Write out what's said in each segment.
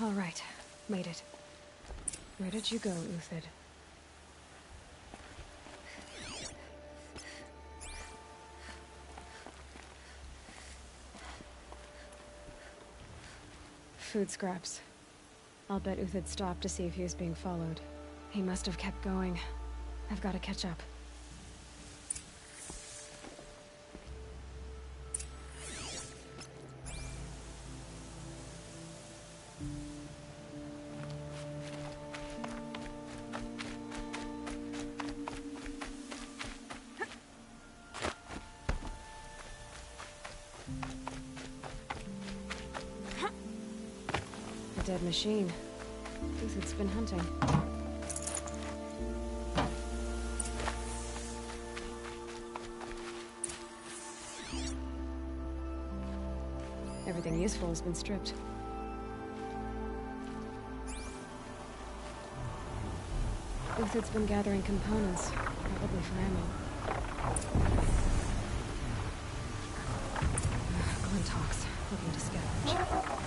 All right. Made it. Where did you go, Uthid? Food scraps. I'll bet Uthid stopped to see if he was being followed. He must have kept going. I've got to catch up. A dead machine. Uthid's been hunting. Everything useful has been stripped. Uthid's been gathering components, probably for ammo. Glintox, looking to scavenge.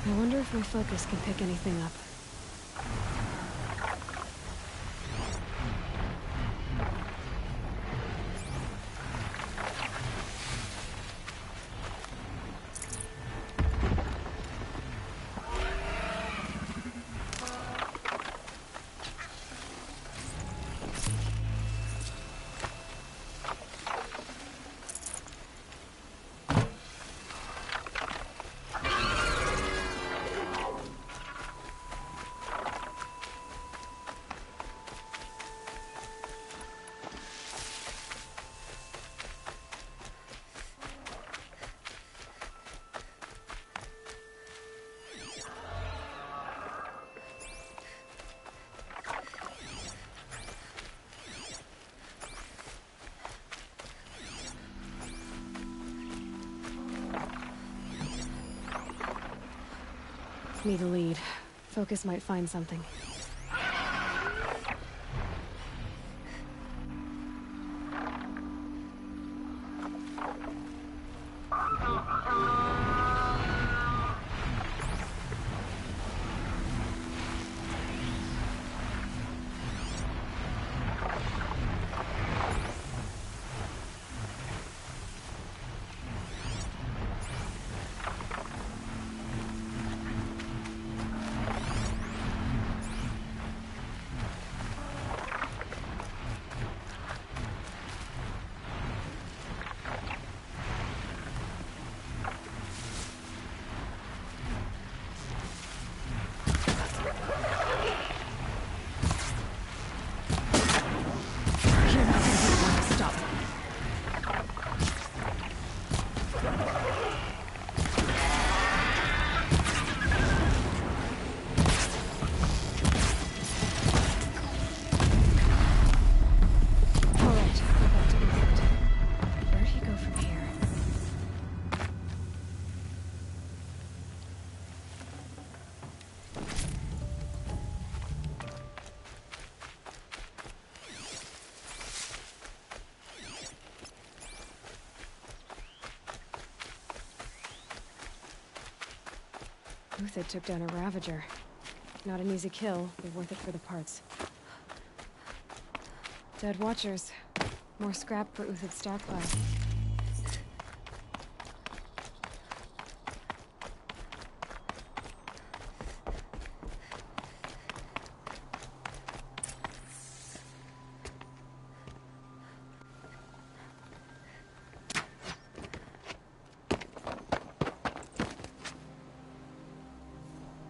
I wonder if my focus can pick anything up. Need a lead. Focus might find something. Uthid took down a Ravager. Not an easy kill, but worth it for the parts. Dead Watchers. More scrap for Uthid's stockpile.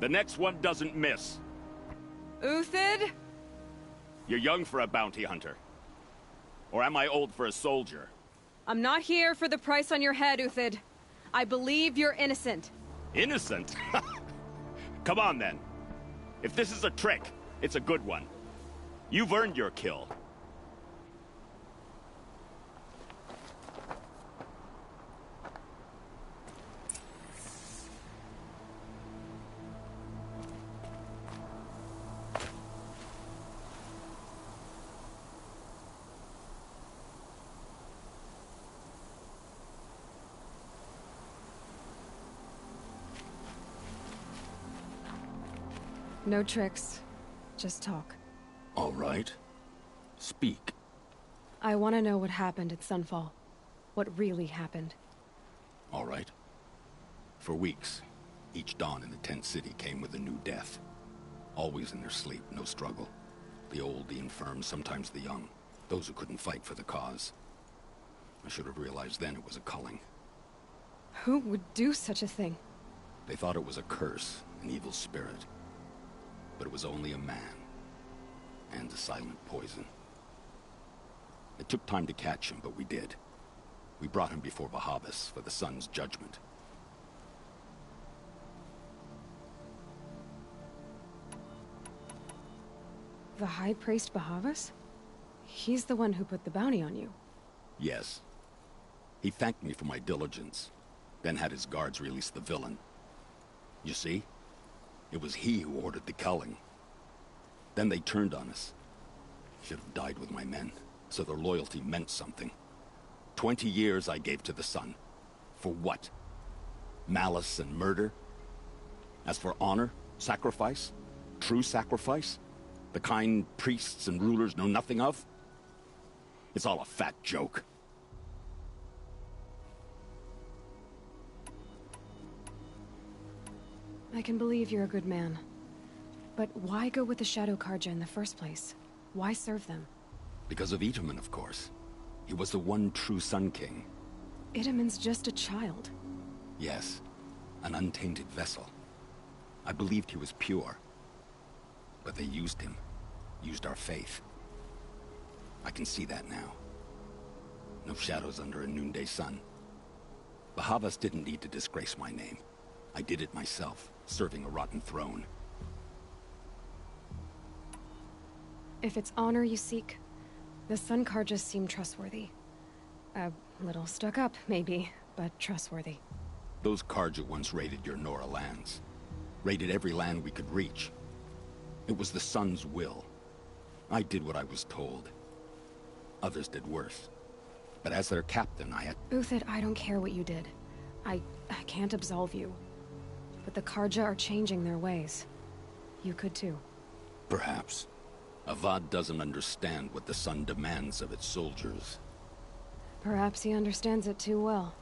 The next one doesn't miss. Uthid? You're young for a bounty hunter. Or am I old for a soldier? I'm not here for the price on your head, Uthid. I believe you're innocent. Innocent? Come on, then. If this is a trick, it's a good one. You've earned your kill. No tricks. Just talk. All right. Speak. I want to know what happened at Sunfall. What really happened. All right. For weeks, each dawn in the tent city came with a new death. Always in their sleep, no struggle. The old, the infirm, sometimes the young. Those who couldn't fight for the cause. I should have realized then it was a culling. Who would do such a thing? They thought it was a curse, an evil spirit. But it was only a man. And a silent poison. It took time to catch him, but we did. We brought him before Bahavas for the sun's judgment. The High Priest Bahavas? He's the one who put the bounty on you. Yes. He thanked me for my diligence, then had his guards release the villain. You see? It was he who ordered the culling. Then they turned on us. Should have died with my men, so their loyalty meant something. 20 years I gave to the sun. For what? Malice and murder? As for honor, sacrifice, true sacrifice, the kind priests and rulers know nothing of? It's all a fat joke. I can believe you're a good man. But why go with the Shadow Karja in the first place? Why serve them? Because of Itaman, of course. He was the one true Sun King. Itaman's just a child. Yes, an untainted vessel. I believed he was pure. But they used him. Used our faith. I can see that now. No shadows under a noonday sun. Bahavas didn't need to disgrace my name. I did it myself, serving a rotten throne. If it's honor you seek, the Sun Karjas seem trustworthy. A little stuck up, maybe, but trustworthy. Those Karja once raided your Nora lands. Raided every land we could reach. It was the Sun's will. I did what I was told. Others did worse. But as their captain, I had... Uthid, I don't care what you did. I can't absolve you. But the Karja are changing their ways. You could too. Perhaps. Avad doesn't understand what the Sun demands of its soldiers. Perhaps he understands it too well.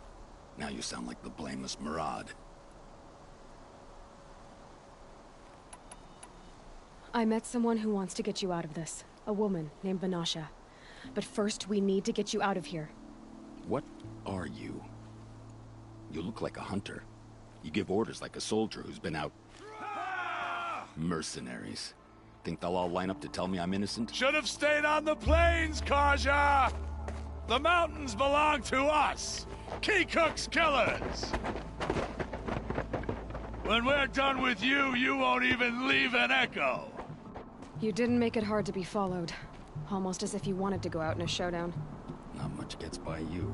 Now you sound like the blameless Murad. I met someone who wants to get you out of this. A woman named Vanasha. But first, we need to get you out of here. What are you? You look like a hunter. You give orders like a soldier who's been out... Mercenaries. Think they'll all line up to tell me I'm innocent? Should have stayed on the plains, Karja! The mountains belong to us! Kikuk's killers! When we're done with you, you won't even leave an echo! You didn't make it hard to be followed. Almost as if you wanted to go out in a showdown. Not much gets by you.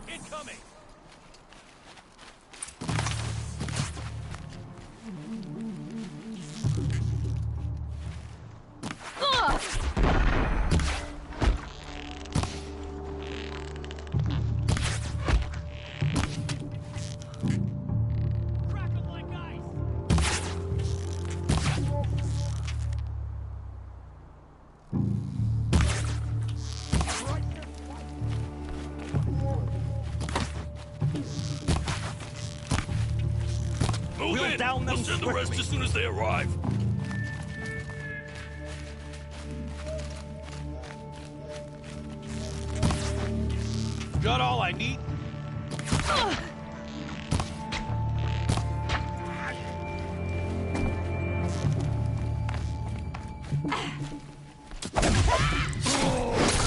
Incoming! Crack 'em like down them We'll send the rest as soon as they arrive. Got all I need?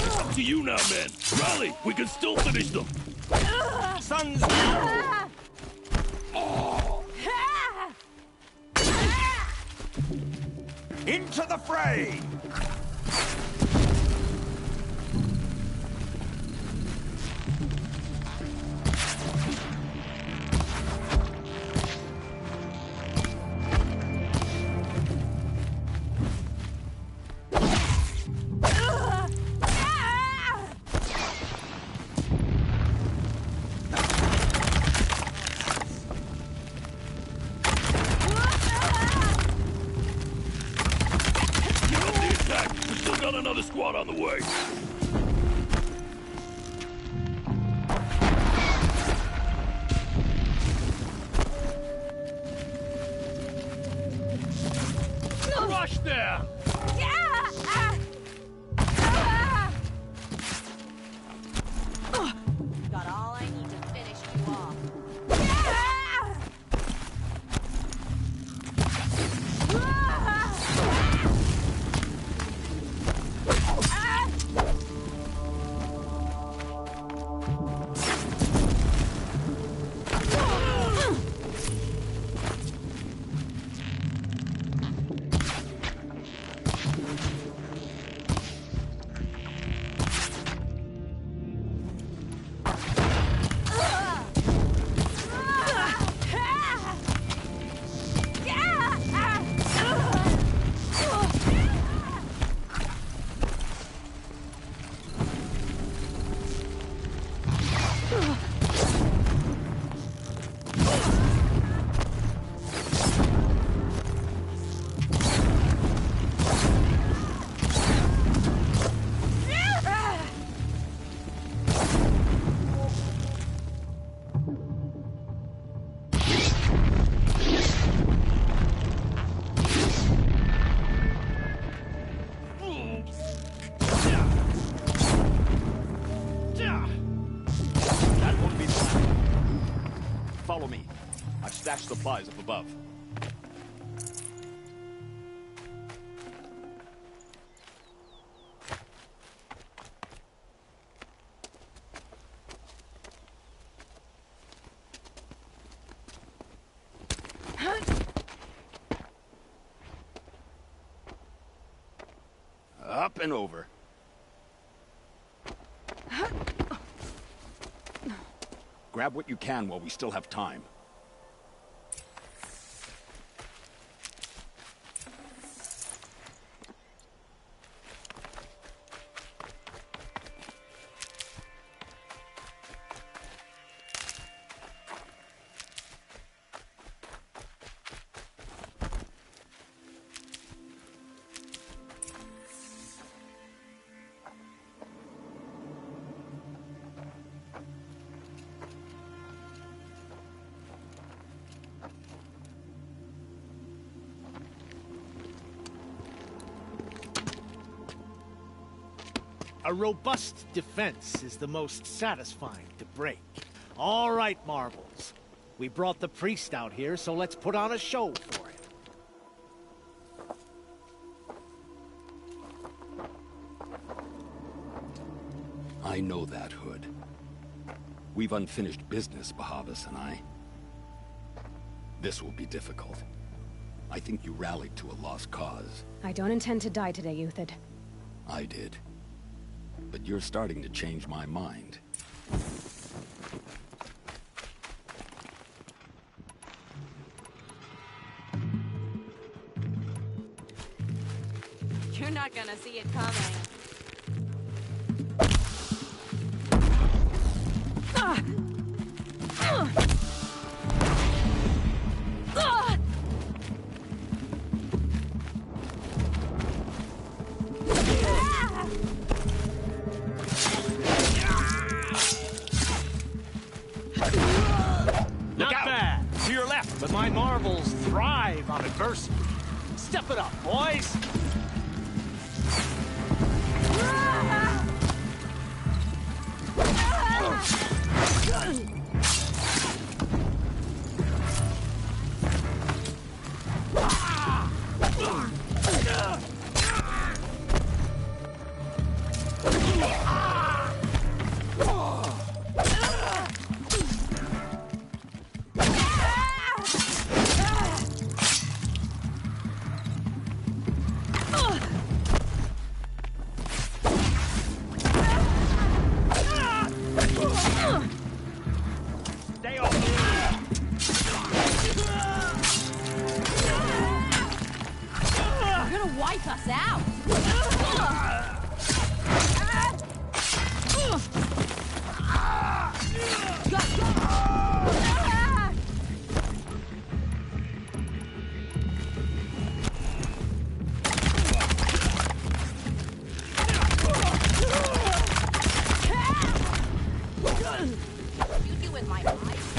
It's up to you now, men. Rally, we can still finish them. Sons! Into the fray! Got another squad on the way. Rush there! Got all I need to finish you off. Follow me. I've stashed supplies up above. Up and over. Grab what you can while we still have time. A robust defense is the most satisfying to break. All right, Marvels. We brought the priest out here, so let's put on a show for him. I know that, Hood. We've unfinished business, Bahavas and I. This will be difficult. I think you rallied to a lost cause. I don't intend to die today, Euthyd. I did. But you're starting to change my mind. You're not gonna see it coming. Not bad. To your left! But my Marvels brave on adversity. Step it up, boys! Stay off me! You're gonna wipe us out! You do with my eyes?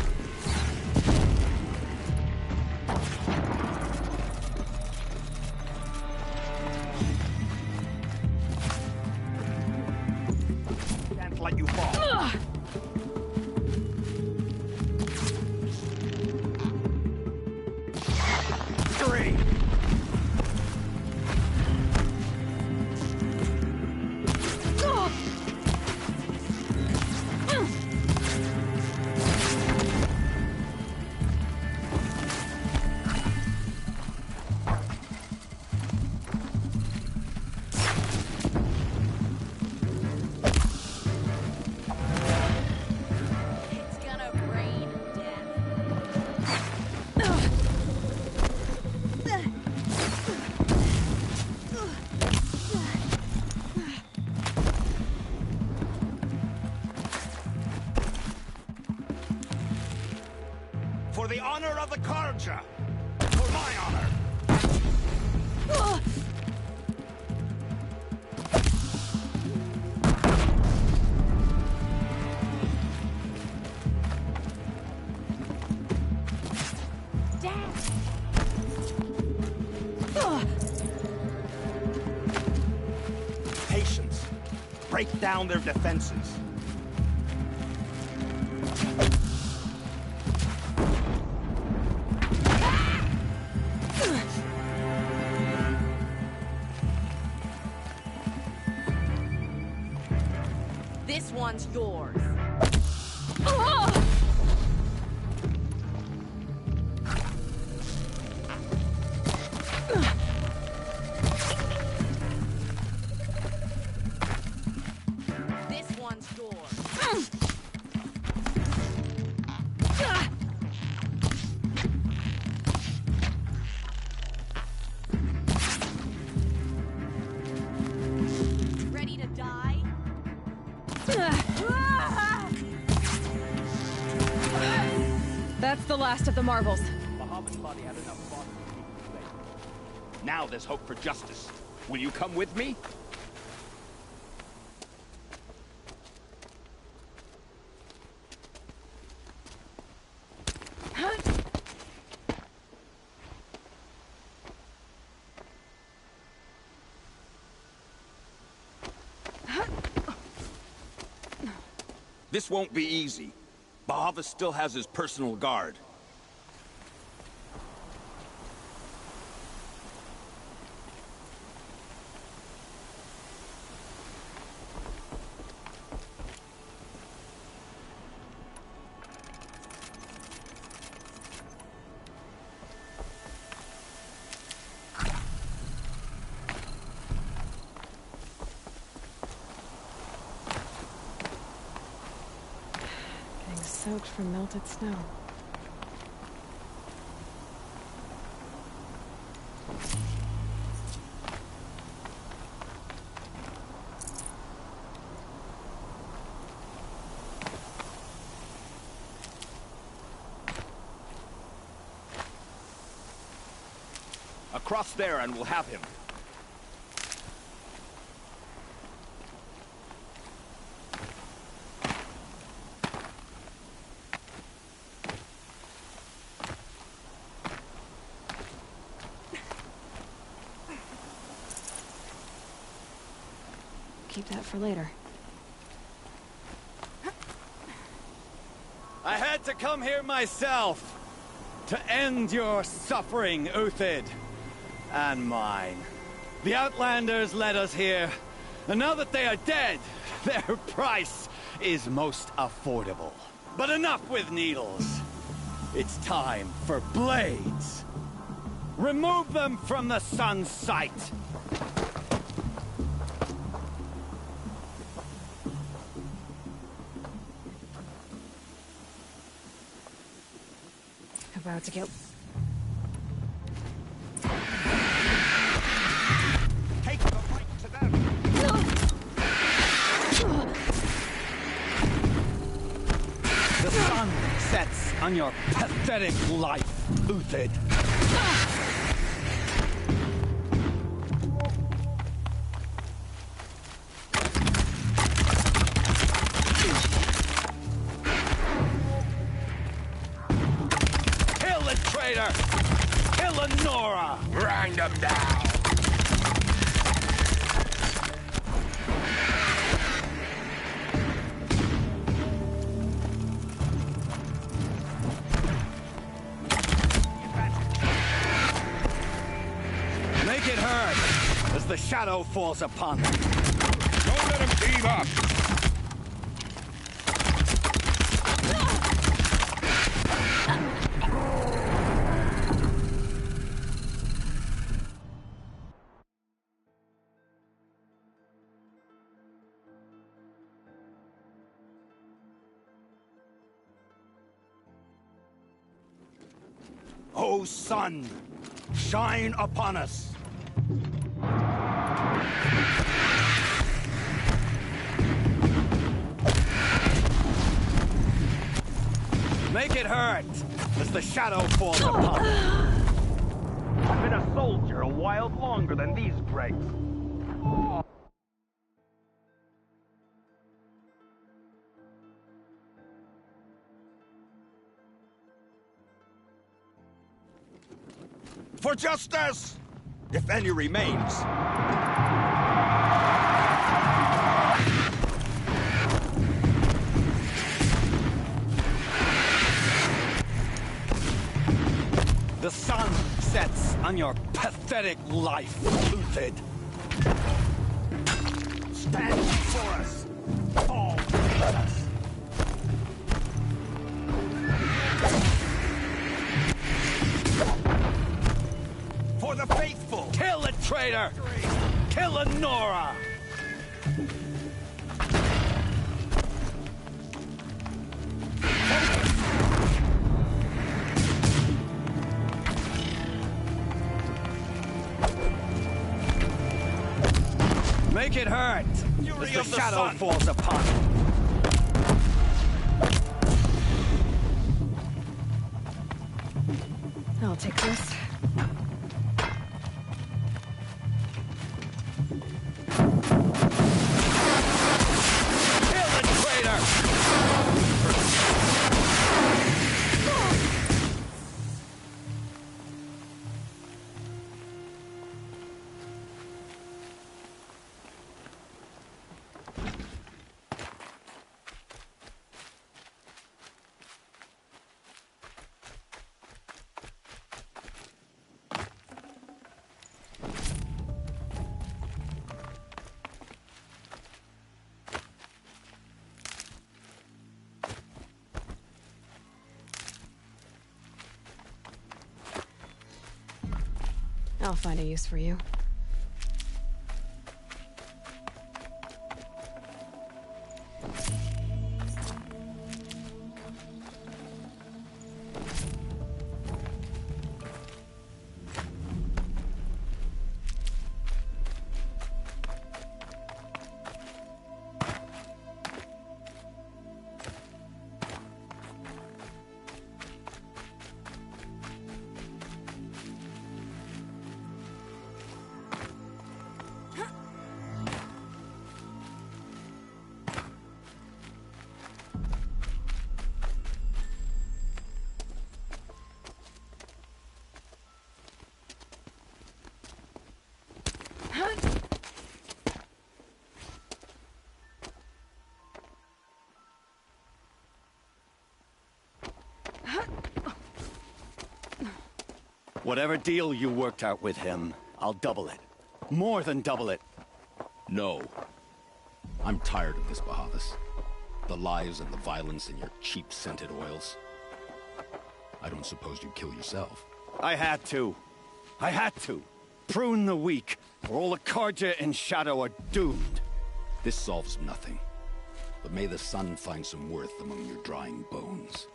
Can't let you fall. Three. It's gonna rain death. For the honor of the Karja! For my honor! Patience. Break down their defenses. This one's yours. This one's yours. Ready to die? That's the last of the marbles. Muhammad's body had enough fodder to keep us safe. Now there's hope for justice. Will you come with me? This won't be easy. Bahava still has his personal guard. Getting soaked from melted snow. Across there and we'll have him. keep that for later. I had to come here myself to end your suffering, Uthid, and mine. The Outlanders led us here, and now that they are dead, their price is most affordable. But enough with needles. It's time for blades. Remove them from the sun's sight. About to get... Take the fight to them! The sun sets on your pathetic life, Uthid. Kill the traitor! Kill Nora! Grind them down! Make it hurt as the shadow falls upon them. Don't let them team up! O sun, shine upon us. Make it hurt as the shadow falls upon them. I've been a soldier a while longer than these dregs. For justice, if any remains. The sun sets on your pathetic life, Uthid. Stand before us. Fall let us. For the faithful. Kill the traitor! Kill Nora! Make it hurt as the shadow falls upon it. I'll take this. Kill the traitor! I'll find a use for you. Whatever deal you worked out with him, I'll double it. More than double it. No. I'm tired of this, Bahavas. The lies and the violence and your cheap scented oils. I don't suppose you'd kill yourself. I had to. I had to. Prune the weak, or all the Karja in Shadow are doomed. This solves nothing. But may the sun find some worth among your drying bones.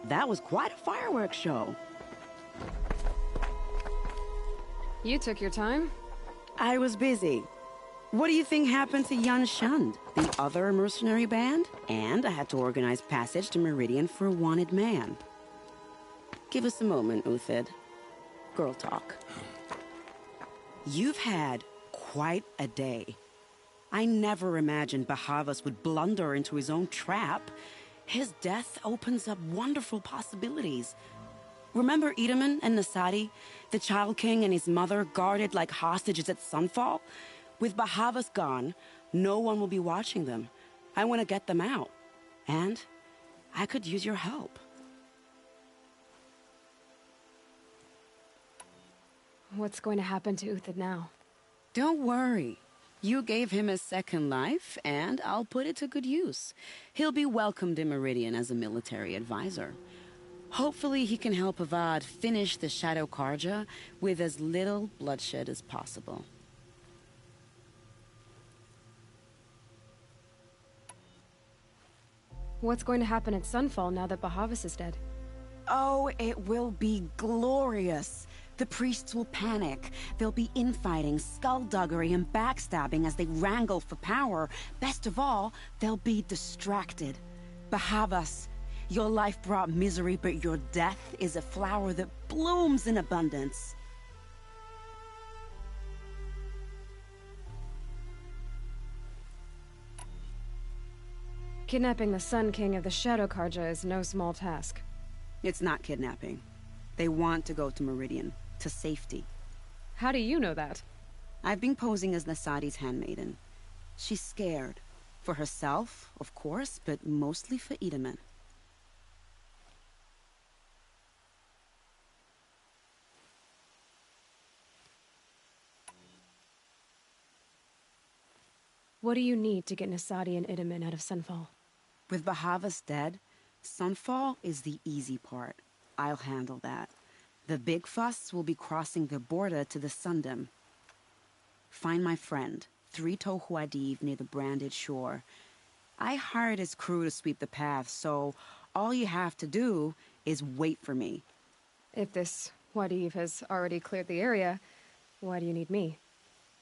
That was quite a fireworks show. You took your time. I was busy. What do you think happened to Yan Shund, the other mercenary band? And I had to organize passage to Meridian for a wanted man. Give us a moment, Uthid. Girl talk. You've had quite a day. I never imagined Bahavas would blunder into his own trap. His death opens up wonderful possibilities. Remember Edaman and Nasadi, the Child King and his mother guarded like hostages at Sunfall? With Bahavas gone, no one will be watching them. I want to get them out. And I could use your help. What's going to happen to Uthid now? Don't worry. You gave him a second life, and I'll put it to good use. He'll be welcomed in Meridian as a military advisor. Hopefully he can help Avad finish the Shadow Karja with as little bloodshed as possible. What's going to happen at Sunfall now that Bahavas is dead? Oh, it will be glorious. The priests will panic. There'll be infighting, skullduggery, and backstabbing as they wrangle for power. Best of all, they'll be distracted. Bahavas, your life brought misery, but your death is a flower that blooms in abundance. Kidnapping the Sun King of the Shadow Karja is no small task. It's not kidnapping. They want to go to Meridian, to safety. How do you know that? I've been posing as Nasadi's handmaiden. She's scared. For herself, of course, but mostly for Edaman. What do you need to get Nasadi and Edaman out of Sunfall? With Bahavas dead, Sunfall is the easy part. I'll handle that. The big fuss will be crossing the border to the Sundom. Find my friend, 3 Tohuadiv near the branded shore. I hired his crew to sweep the path, so all you have to do is wait for me. If this Wadiv has already cleared the area, why do you need me?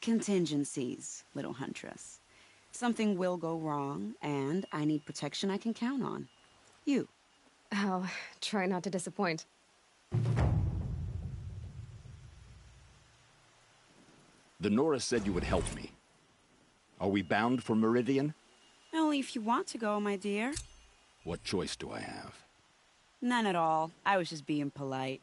Contingencies, little huntress. Something will go wrong, and I need protection I can count on. You. I'll try not to disappoint. The Nora said you would help me. Are we bound for Meridian? Only if you want to go, my dear. What choice do I have? None at all. I was just being polite.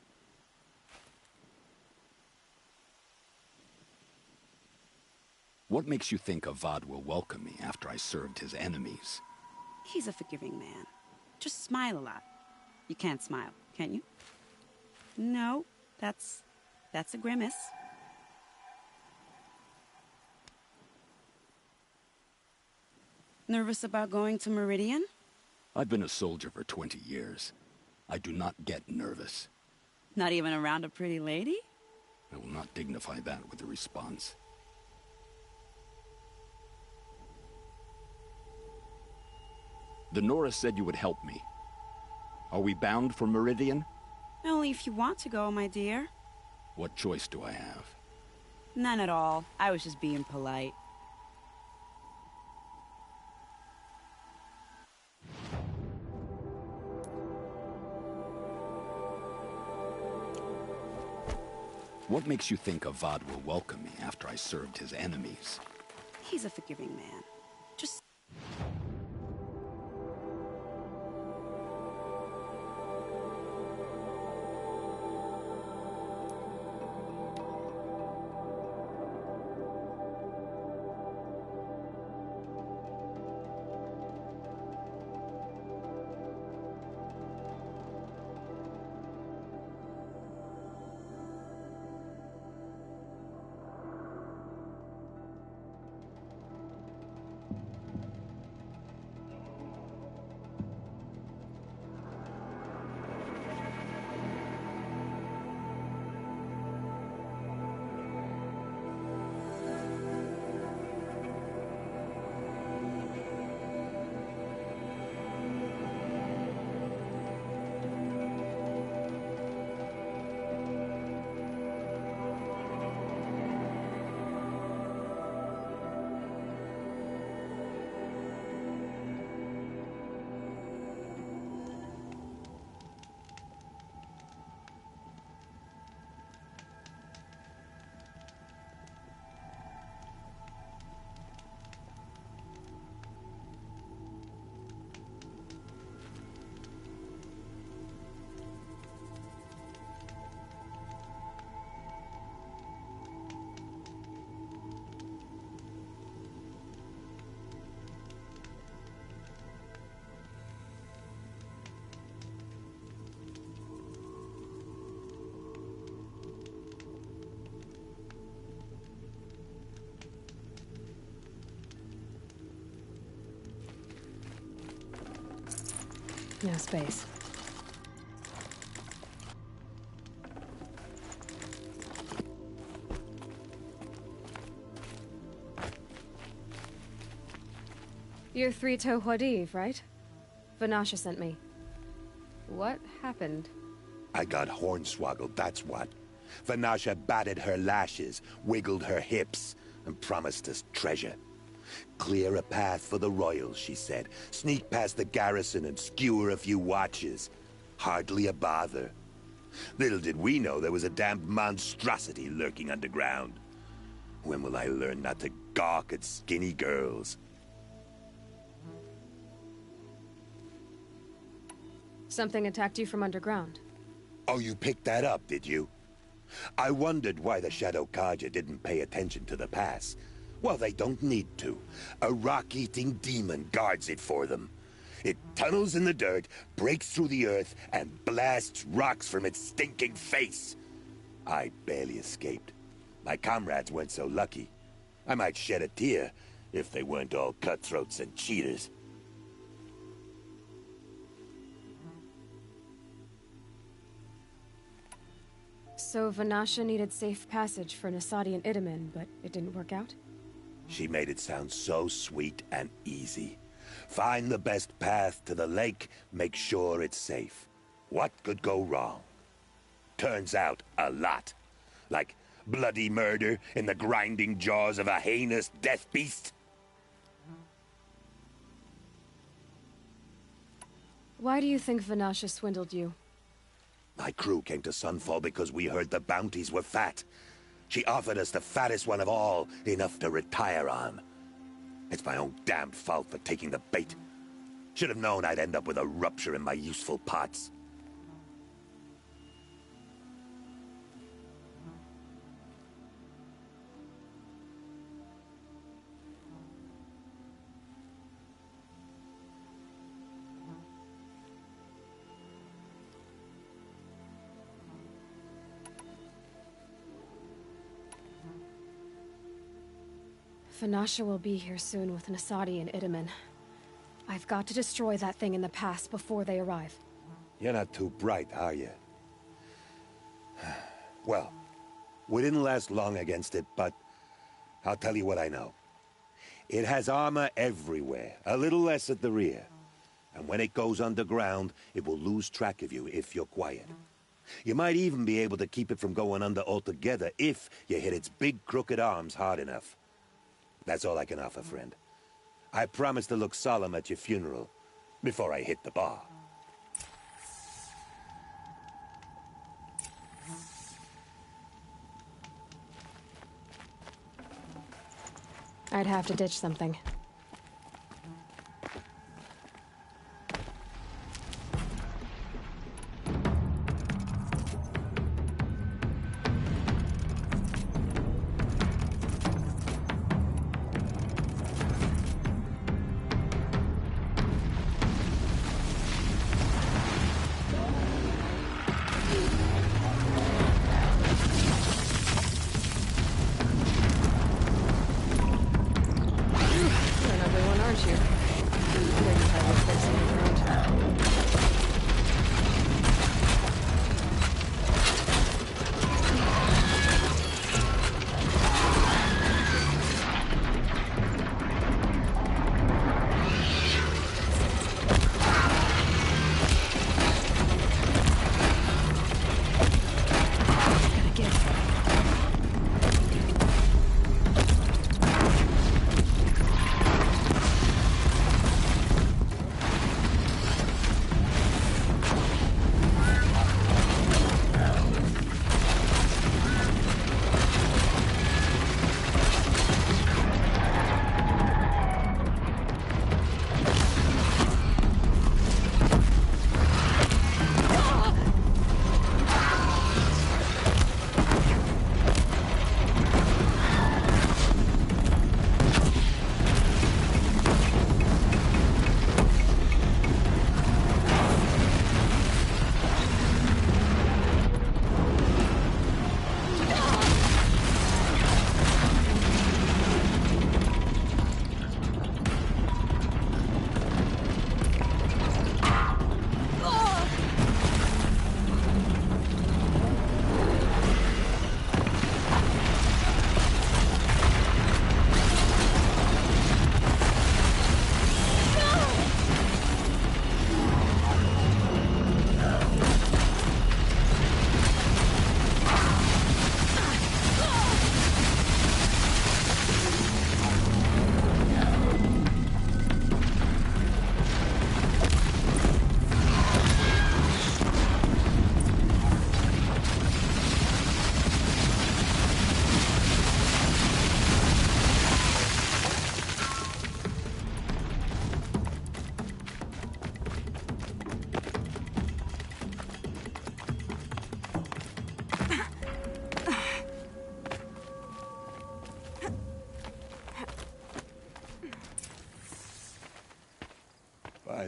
What makes you think Avad will welcome me after I served his enemies? He's a forgiving man. Just smile a lot. You can't smile, can you? No, that's a grimace. Nervous about going to Meridian? I've been a soldier for 20 years. I do not get nervous. Not even around a pretty lady? I will not dignify that with a response. The Nora said you would help me. Are we bound for Meridian? Only if you want to go, my dear. What choice do I have? None at all. I was just being polite. What makes you think Avad will welcome me after I served his enemies? He's a forgiving man. Just... No space. You're Three-Toe Huadiv, right? Vanasha sent me. What happened? I got hornswoggled, that's what. Vanasha batted her lashes, wiggled her hips, and promised us treasure. Clear a path for the royals, she said. Sneak past the garrison and skewer a few watches. Hardly a bother. Little did we know there was a damned monstrosity lurking underground. When will I learn not to gawk at skinny girls? Something attacked you from underground. Oh, you picked that up, did you? I wondered why the Shadow Kaja didn't pay attention to the pass. Well, they don't need to. A rock-eating demon guards it for them. It tunnels in the dirt, breaks through the earth, and blasts rocks from its stinking face. I barely escaped. My comrades weren't so lucky. I might shed a tear if they weren't all cutthroats and cheaters. So Vanasha needed safe passage for Nasadi and Itamen, but it didn't work out? She made it sound so sweet and easy. Find the best path to the lake, make sure it's safe. What could go wrong? Turns out, a lot. Like bloody murder in the grinding jaws of a heinous death beast. Why do you think Vanasha swindled you? My crew came to Sunfall because we heard the bounties were fat. She offered us the fattest one of all, enough to retire on. It's my own damned fault for taking the bait. Should have known I'd end up with a rupture in my useful parts. Vanasha will be here soon with Nasadi and Itamen. I've got to destroy that thing in the pass before they arrive. You're not too bright, are you? Well, we didn't last long against it, but I'll tell you what I know. It has armor everywhere, a little less at the rear. And when it goes underground, it will lose track of you if you're quiet. You might even be able to keep it from going under altogether if you hit its big crooked arms hard enough. That's all I can offer, friend. I promise to look solemn at your funeral before I hit the bar. I'd have to ditch something.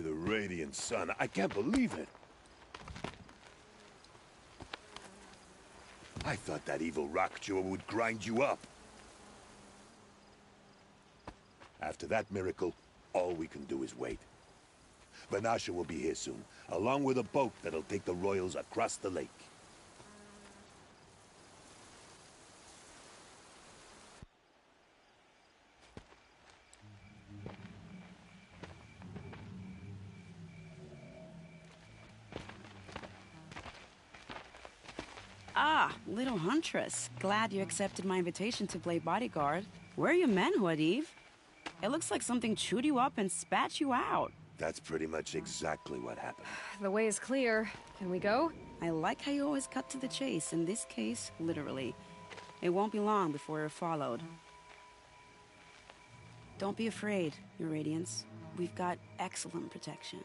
the radiant sun. I can't believe it. I thought that evil rock jewel would grind you up. After that miracle, all we can do is wait. Vanasha will be here soon, along with a boat that'll take the royals across the lake. Ah, little huntress. Glad you accepted my invitation to play bodyguard. Where are your men, Huadiv? It looks like something chewed you up and spat you out. That's pretty much exactly what happened. The way is clear. Can we go? I like how you always cut to the chase. In this case, literally. It won't be long before you're followed. Don't be afraid, Your Radiance. We've got excellent protection.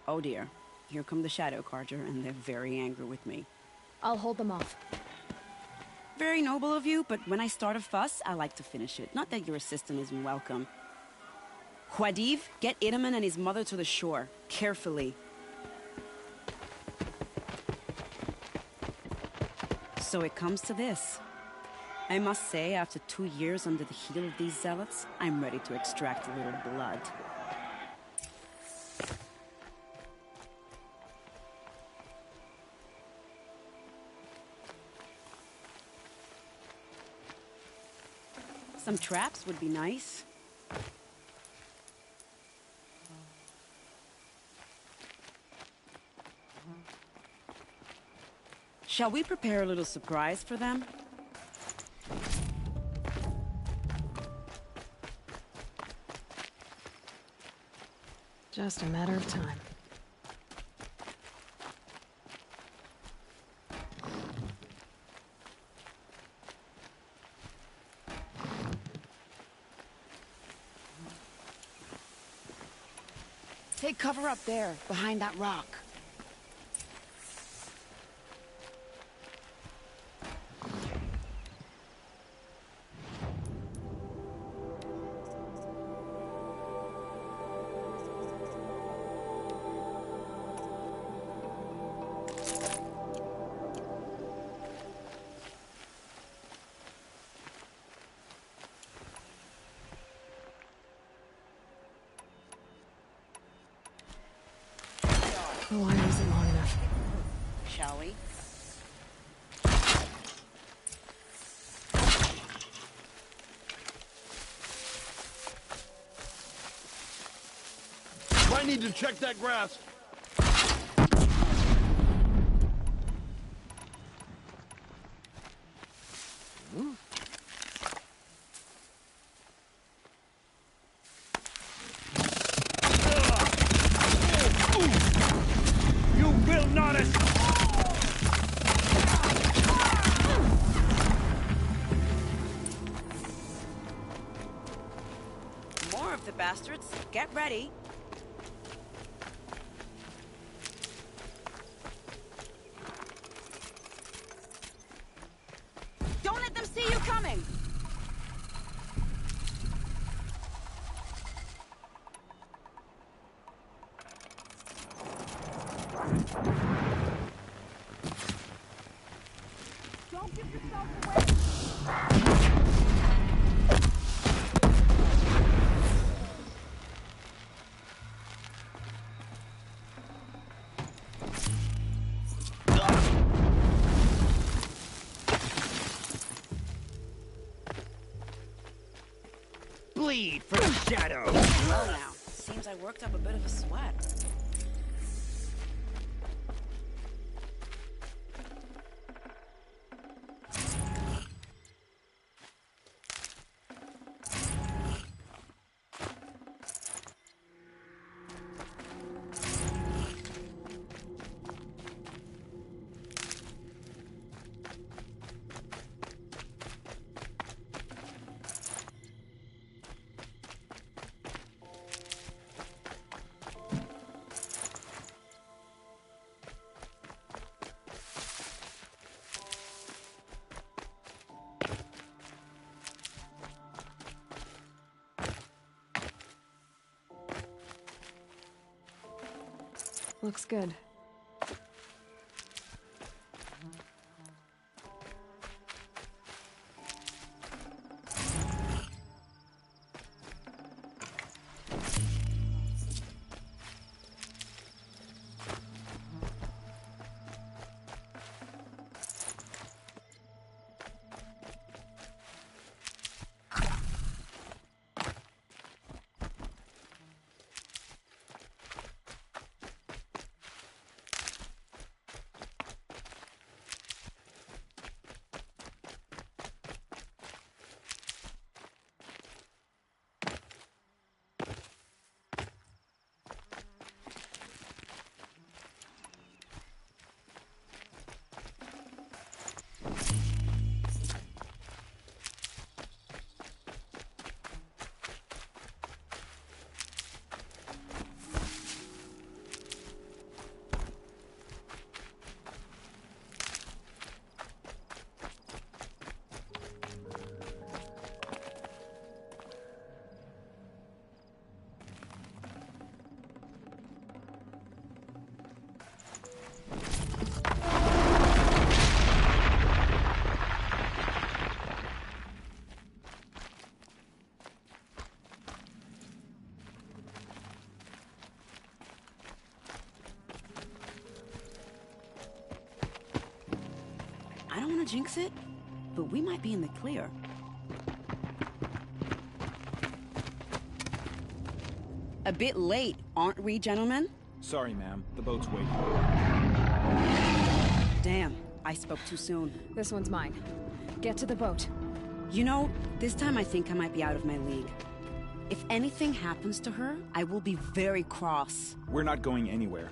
Oh dear, here come the Shadow Carter, and they're very angry with me. I'll hold them off. Very noble of you, but when I start a fuss, I like to finish it. Not that your assistant isn't welcome. Huadiv, get Itaman and his mother to the shore. Carefully. So it comes to this. I must say, after 2 years under the heel of these zealots, I'm ready to extract a little blood. Some traps would be nice. Shall we prepare a little surprise for them? Just a matter of time. Take cover up there, behind that rock. The line isn't long enough. Shall we? I need to check that grass. More of the bastards. Get ready. Don't let them see you coming! Don't give yourself away! Bleed for the shadow! Well now, seems I worked up a bit of a sweat. Looks good. I don't want to jinx it, but we might be in the clear. A bit late, aren't we, gentlemen? Sorry, ma'am. The boat's waiting. Damn, I spoke too soon. This one's mine. Get to the boat. You know, this time I think I might be out of my league. If anything happens to her, I will be very cross. We're not going anywhere.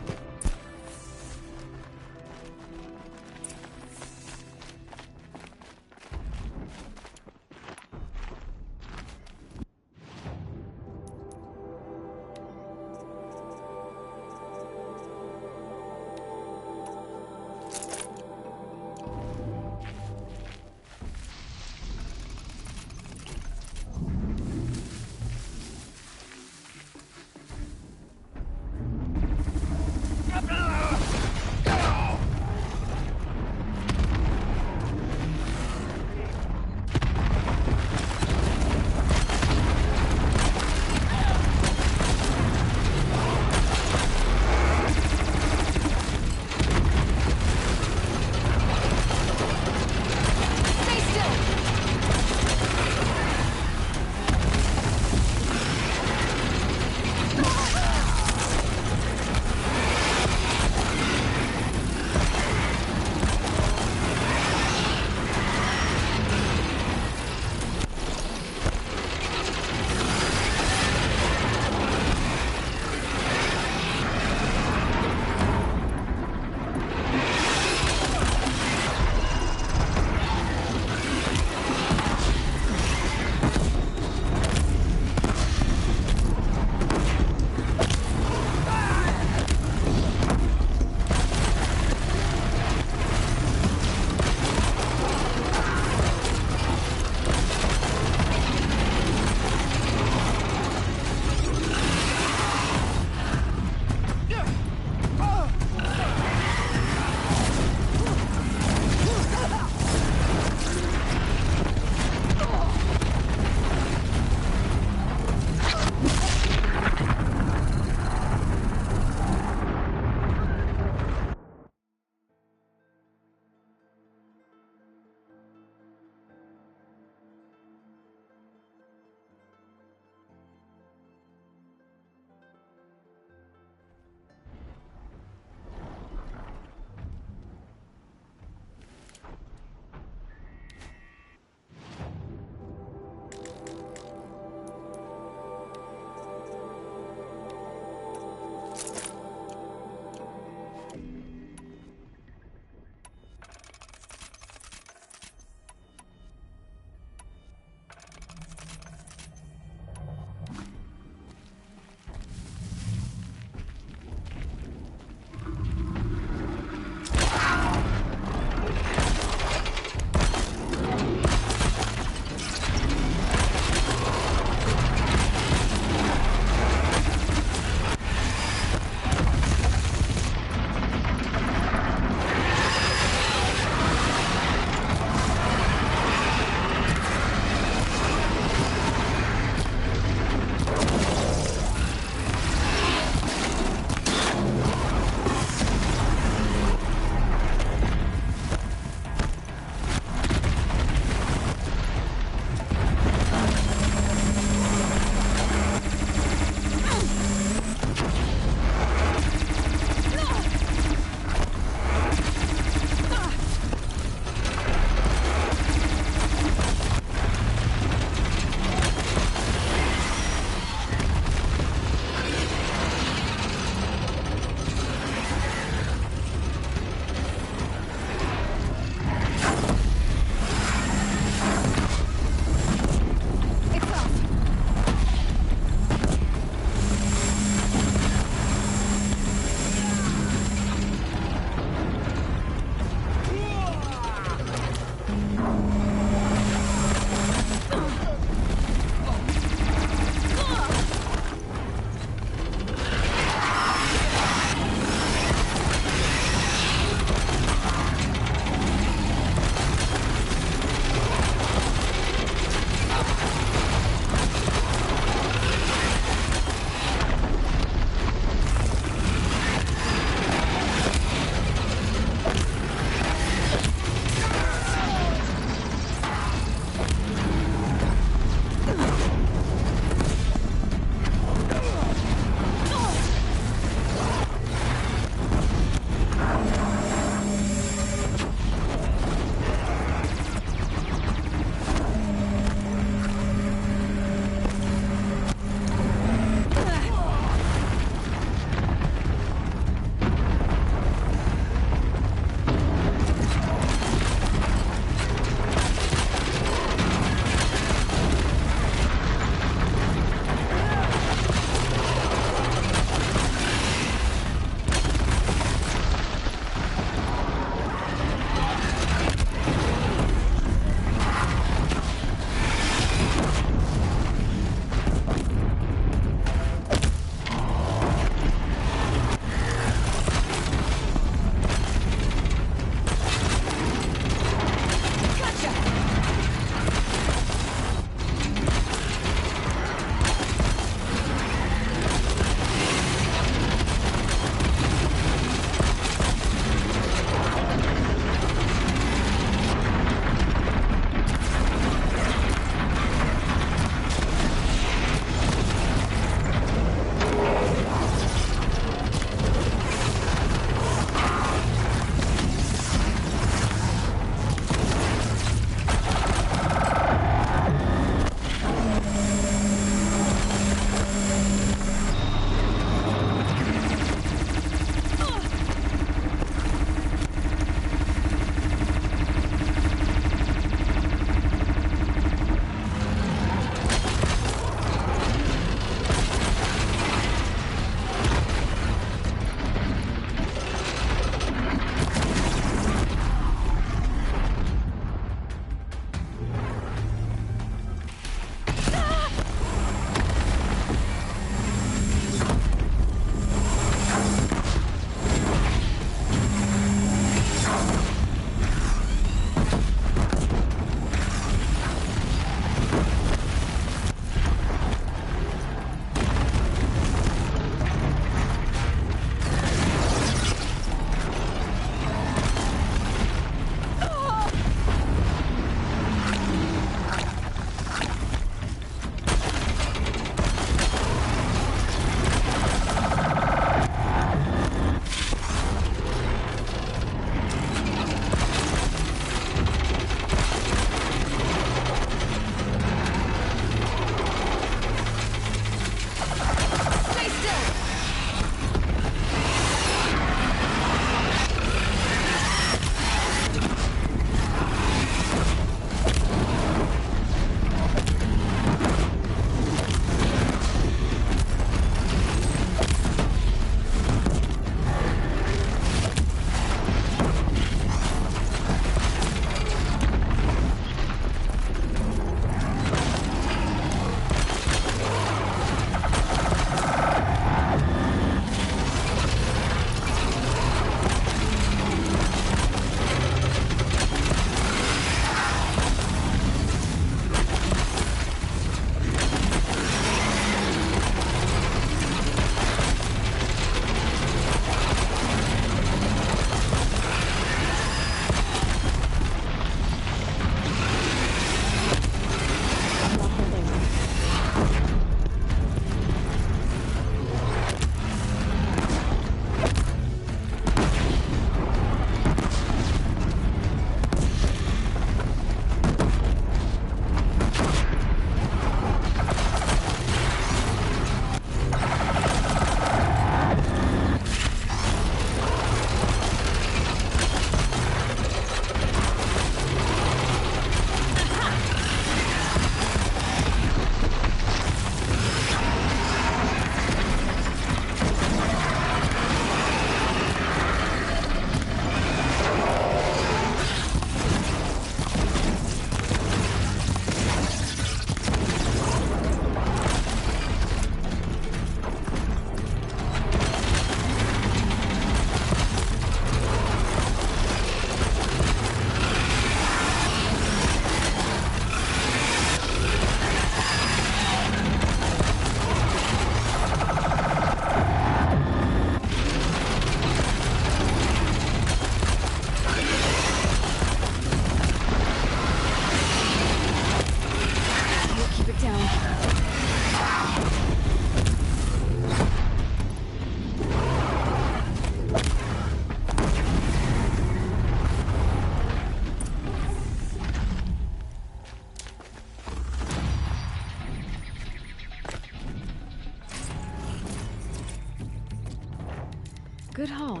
Good haul.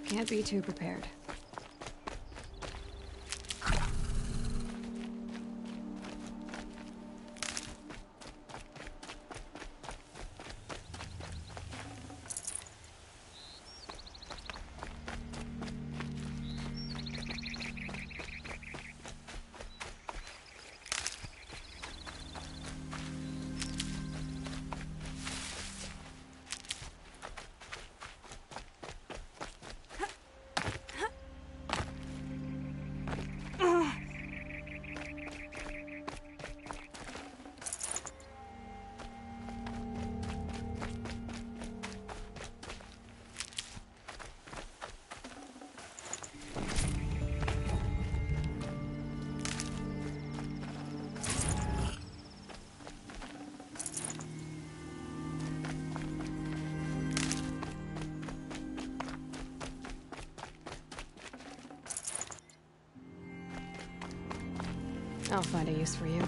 Can't be too prepared. I'll find a use for you.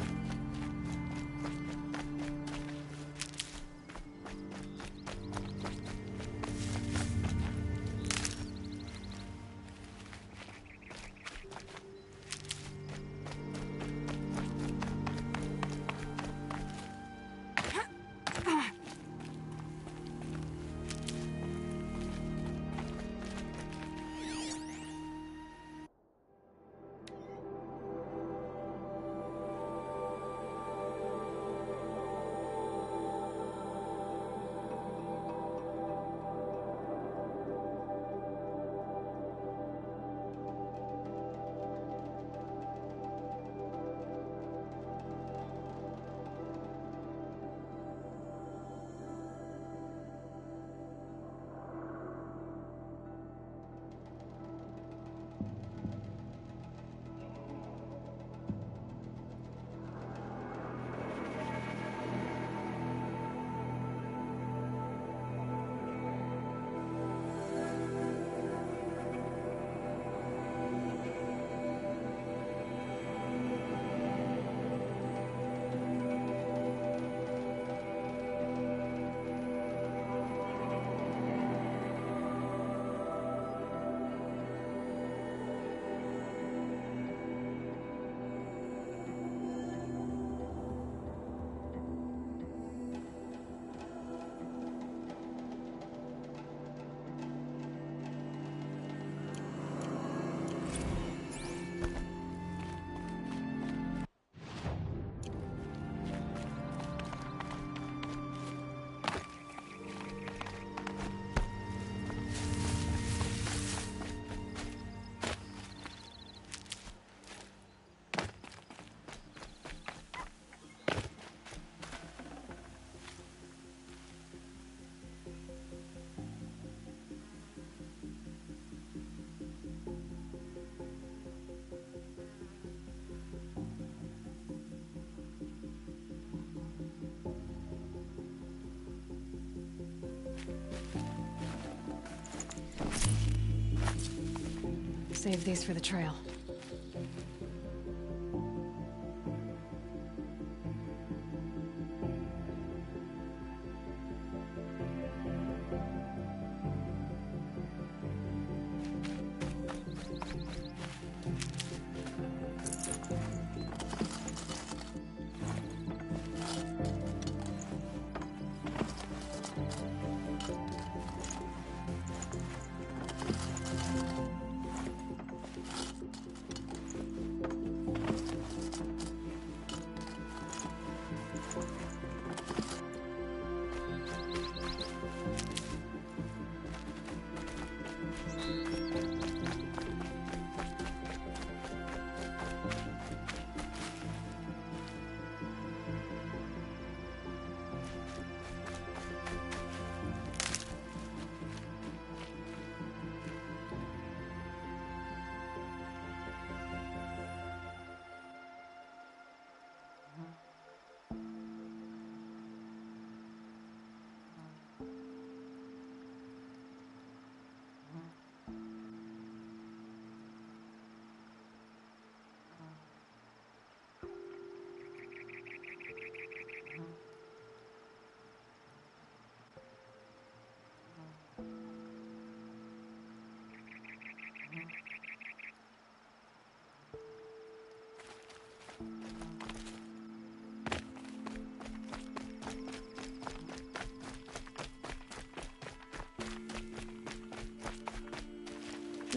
Save these for the trail.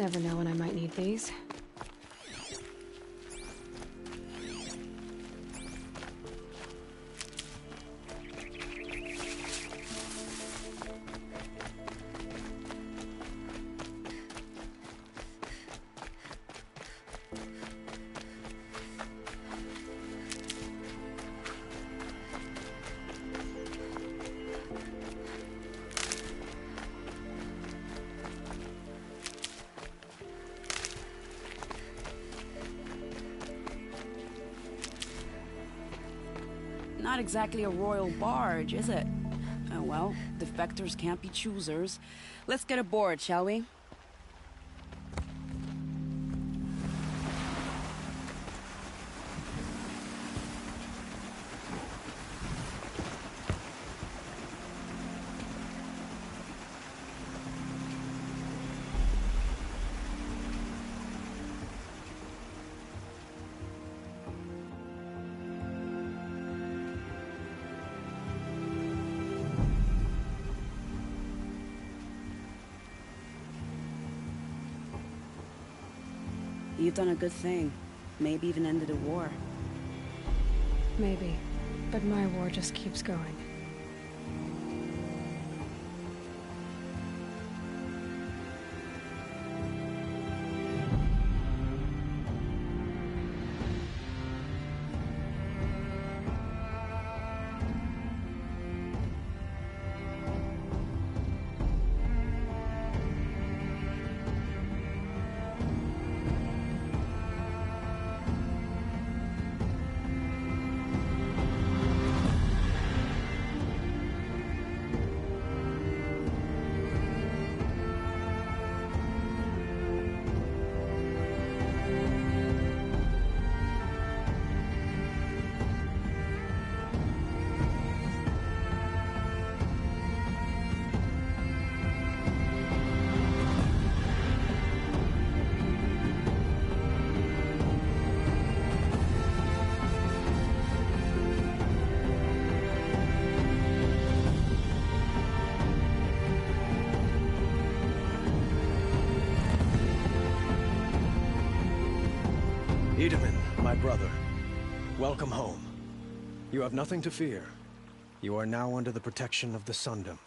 Never know when I might need these. Not exactly a royal barge, is it? Oh well, defectors can't be choosers. Let's get aboard, shall we? You've done a good thing. Maybe even ended a war. Maybe. But my war just keeps going. Edaman, my brother, welcome home. You have nothing to fear. You are now under the protection of the Sundom.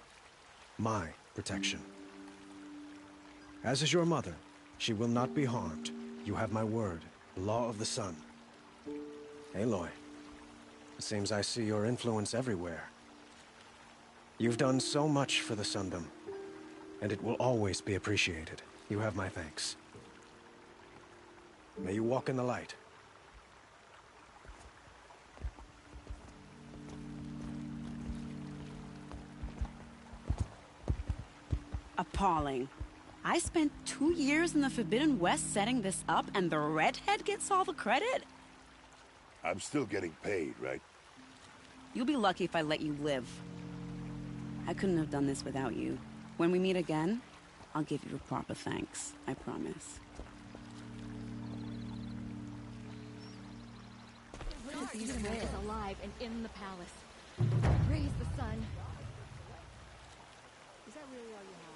My protection. As is your mother, she will not be harmed. You have my word, the law of the sun. Aloy, it seems I see your influence everywhere. You've done so much for the Sundom, and it will always be appreciated. You have my thanks. May you walk in the light. Appalling. I spent 2 years in the Forbidden West setting this up, and the redhead gets all the credit? I'm still getting paid, right? You'll be lucky if I let you live. I couldn't have done this without you. When we meet again, I'll give you a proper thanks. I promise. Edaman is alive and in the palace. Praise the sun. Is that really all you have?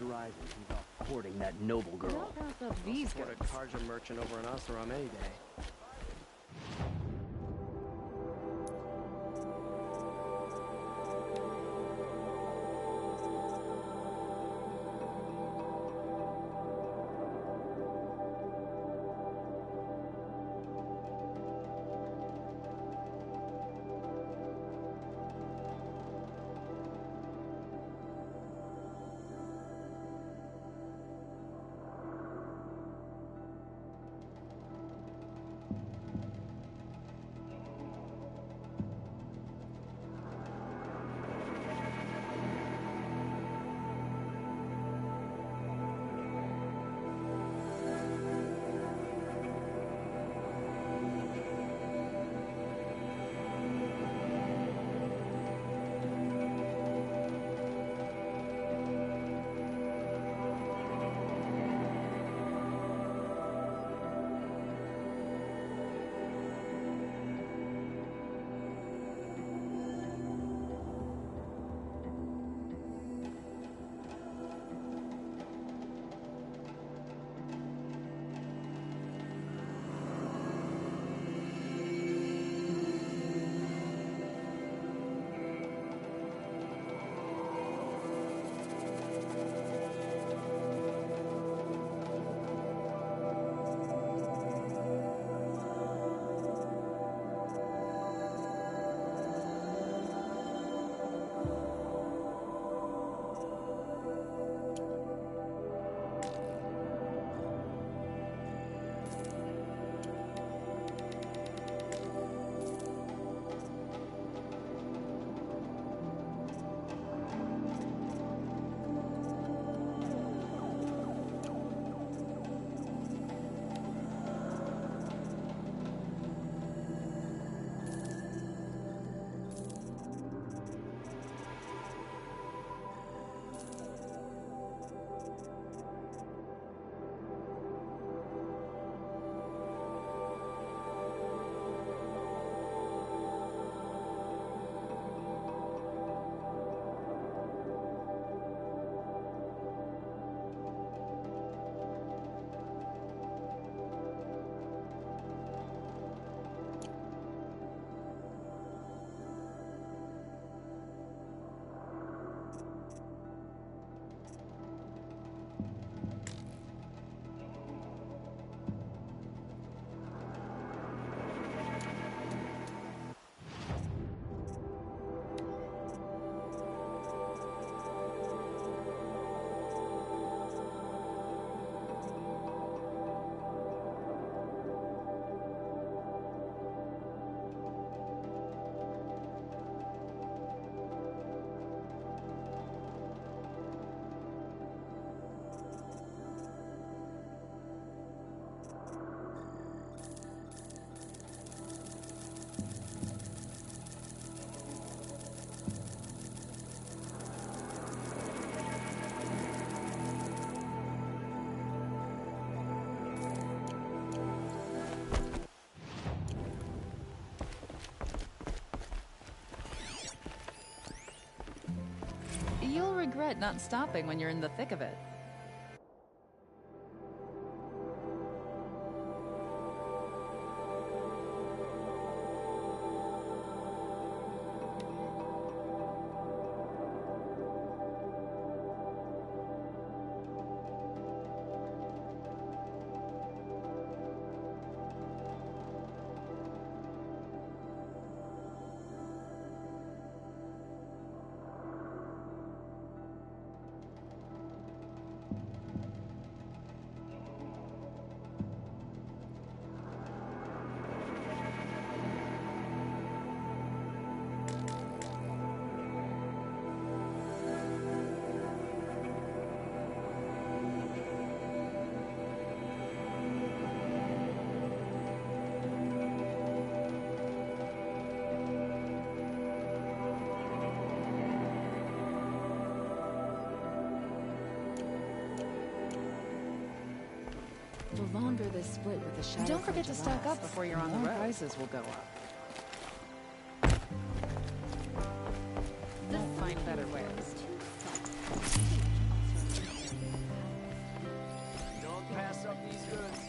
Rising, he's off courting that noble girl. Don't pass up these Support a Karja merchant over an Oseram any day. regret not stopping when you're in the thick of it. The longer this split with the shadow. Don't forget to stock up before you're on the road. Prices will go up. Won't find better wares. Don't pass up these goods.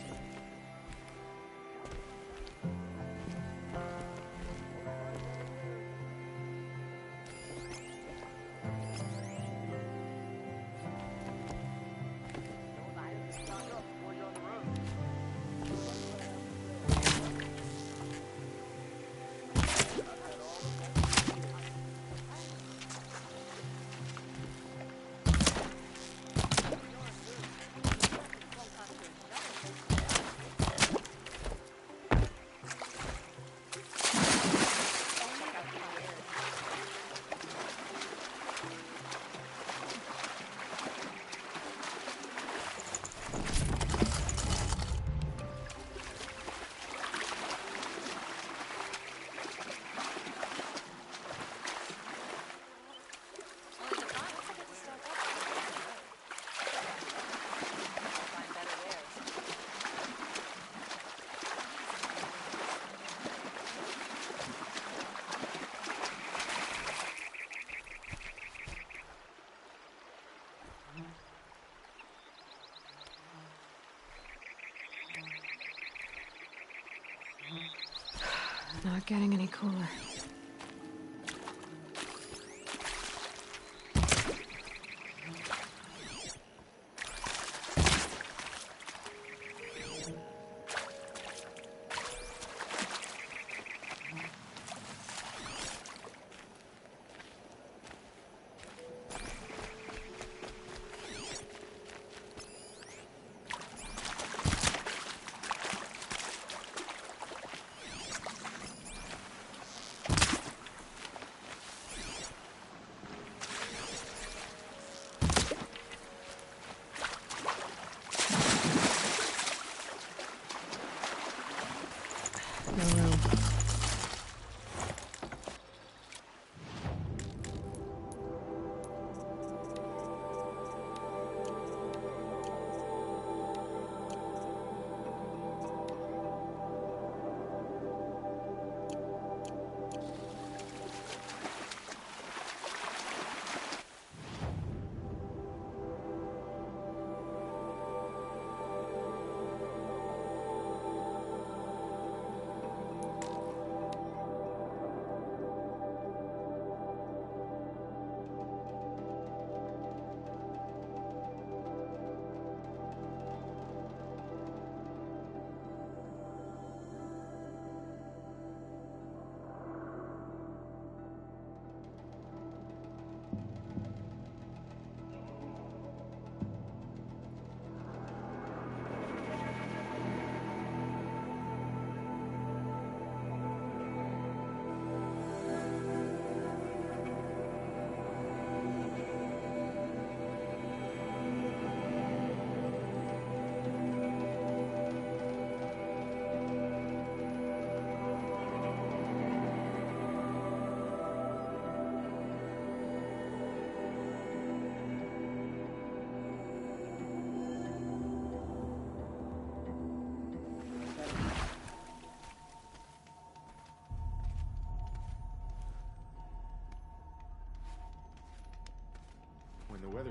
Not getting any cooler.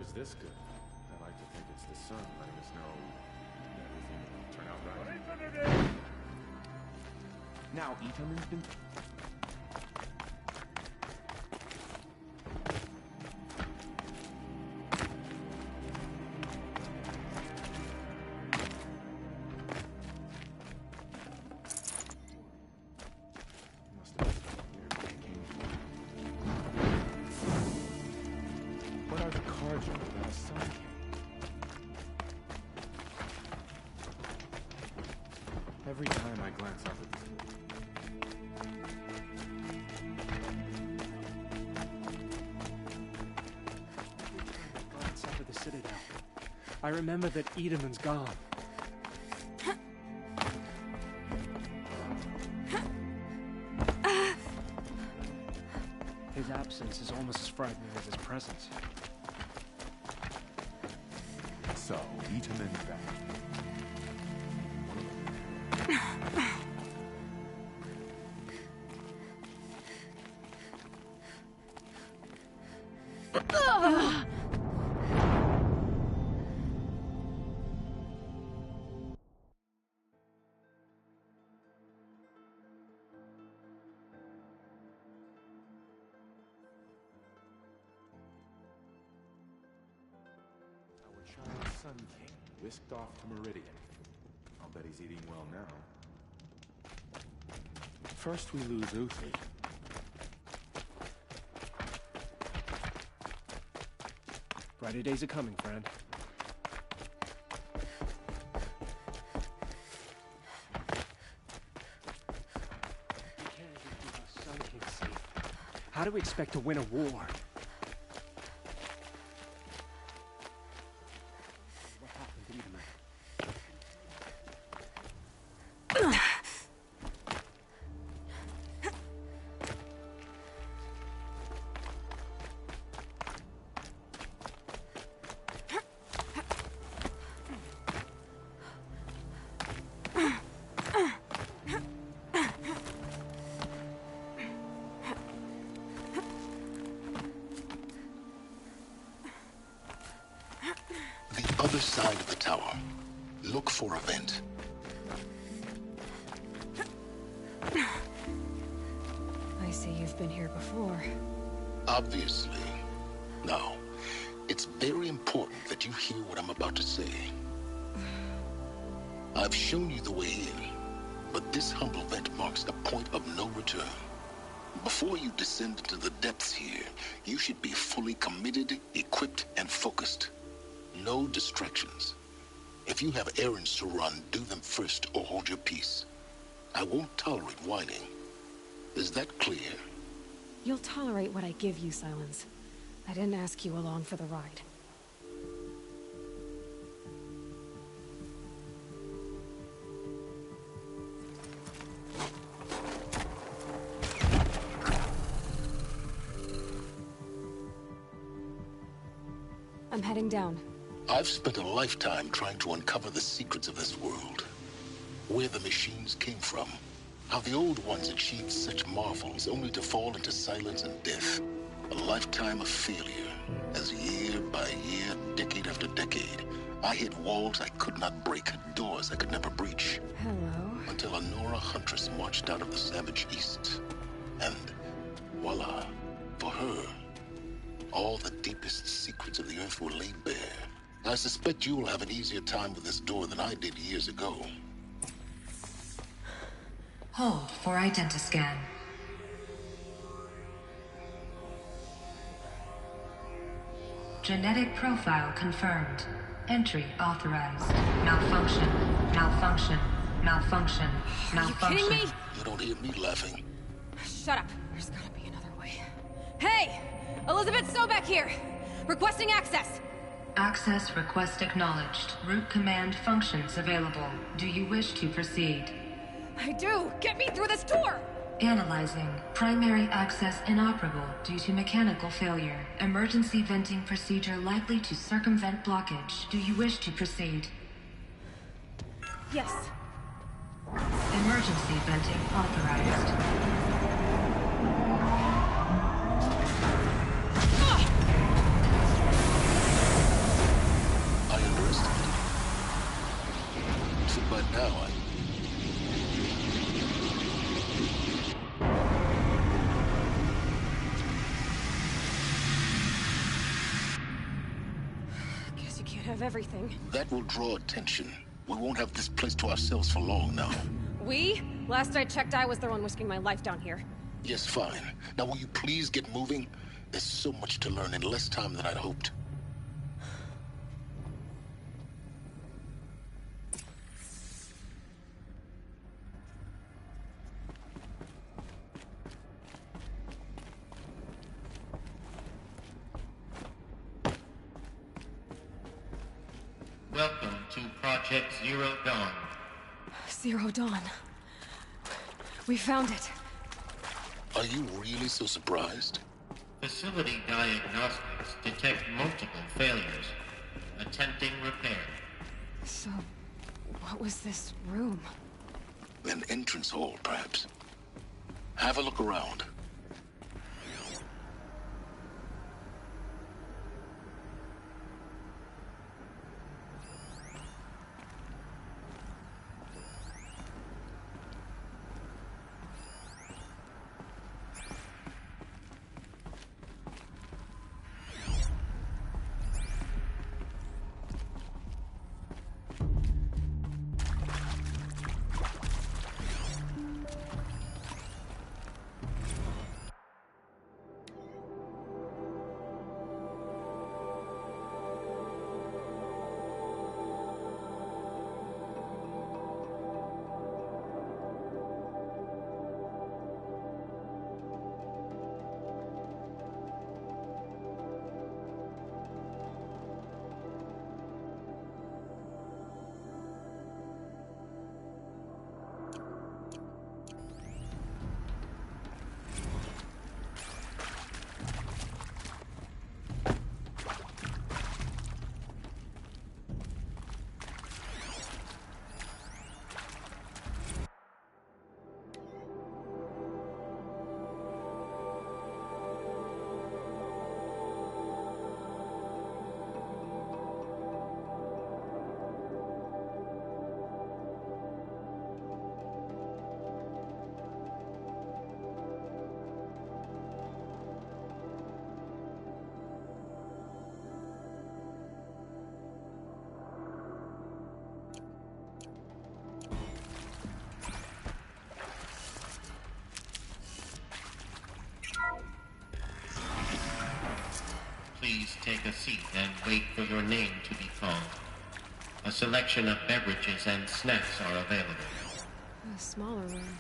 is this good? I like to think it's the sun letting us know everything will turn out right. Now, Itaman's been... Every time I glance up at the Citadel, I remember that Edamon's gone. His absence is almost as frightening as his presence. so, Itaman's back. Sun King, whisked off to Meridian. I'll bet he's eating well now. First we lose Uthid. Brighter days are coming, friend. We can't just keep our Sun King safe. How do we expect to win a war? Other side of the tower. Look for a vent. I see you've been here before. Obviously. Now, it's very important that you hear what I'm about to say. I've shown you the way in, but this humble vent marks a point of no return. Before you descend into the depths here, you should be fully committed, equipped, and focused. No distractions. If you have errands to run, do them first or hold your peace. I won't tolerate whining. Is that clear? You'll tolerate what I give you, Silence. I didn't ask you along for the ride. I'm heading down. I've spent a lifetime trying to uncover the secrets of this world. Where the machines came from. How the old ones achieved such marvels only to fall into silence and death. A lifetime of failure. As year by year, decade after decade, I hit walls I could not break, doors I could never breach. Hello. Until a Nora huntress marched out of the savage east. And voila, for her, all the deepest secrets of the earth were laid bare. I suspect you will have an easier time with this door than I did years ago. Hold for identiscan. Genetic profile confirmed. Entry authorized. Malfunction. Malfunction. Malfunction. Malfunction. Are you kidding me? You don't hear me laughing. Shut up. There's gotta be another way. Hey! Elizabeth Sobek here! Requesting access! Access request acknowledged. Root command functions available. Do you wish to proceed? I do! Get me through this door! Analyzing. Primary access inoperable due to mechanical failure. Emergency venting procedure likely to circumvent blockage. Do you wish to proceed? Yes. Emergency venting authorized. of everything. That will draw attention. We won't have this place to ourselves for long now. We? Last I checked, I was the one risking my life down here. Yes, fine. Now will you please get moving? There's so much to learn in less time than I'd hoped. Welcome to Project Zero Dawn. Zero Dawn. We found it. Are you really so surprised? Facility diagnostics detect multiple failures. Attempting repair. So, what was this room? An entrance hall, perhaps. Have a look around. Please take a seat and wait for your name to be called. A selection of beverages and snacks are available. A smaller room.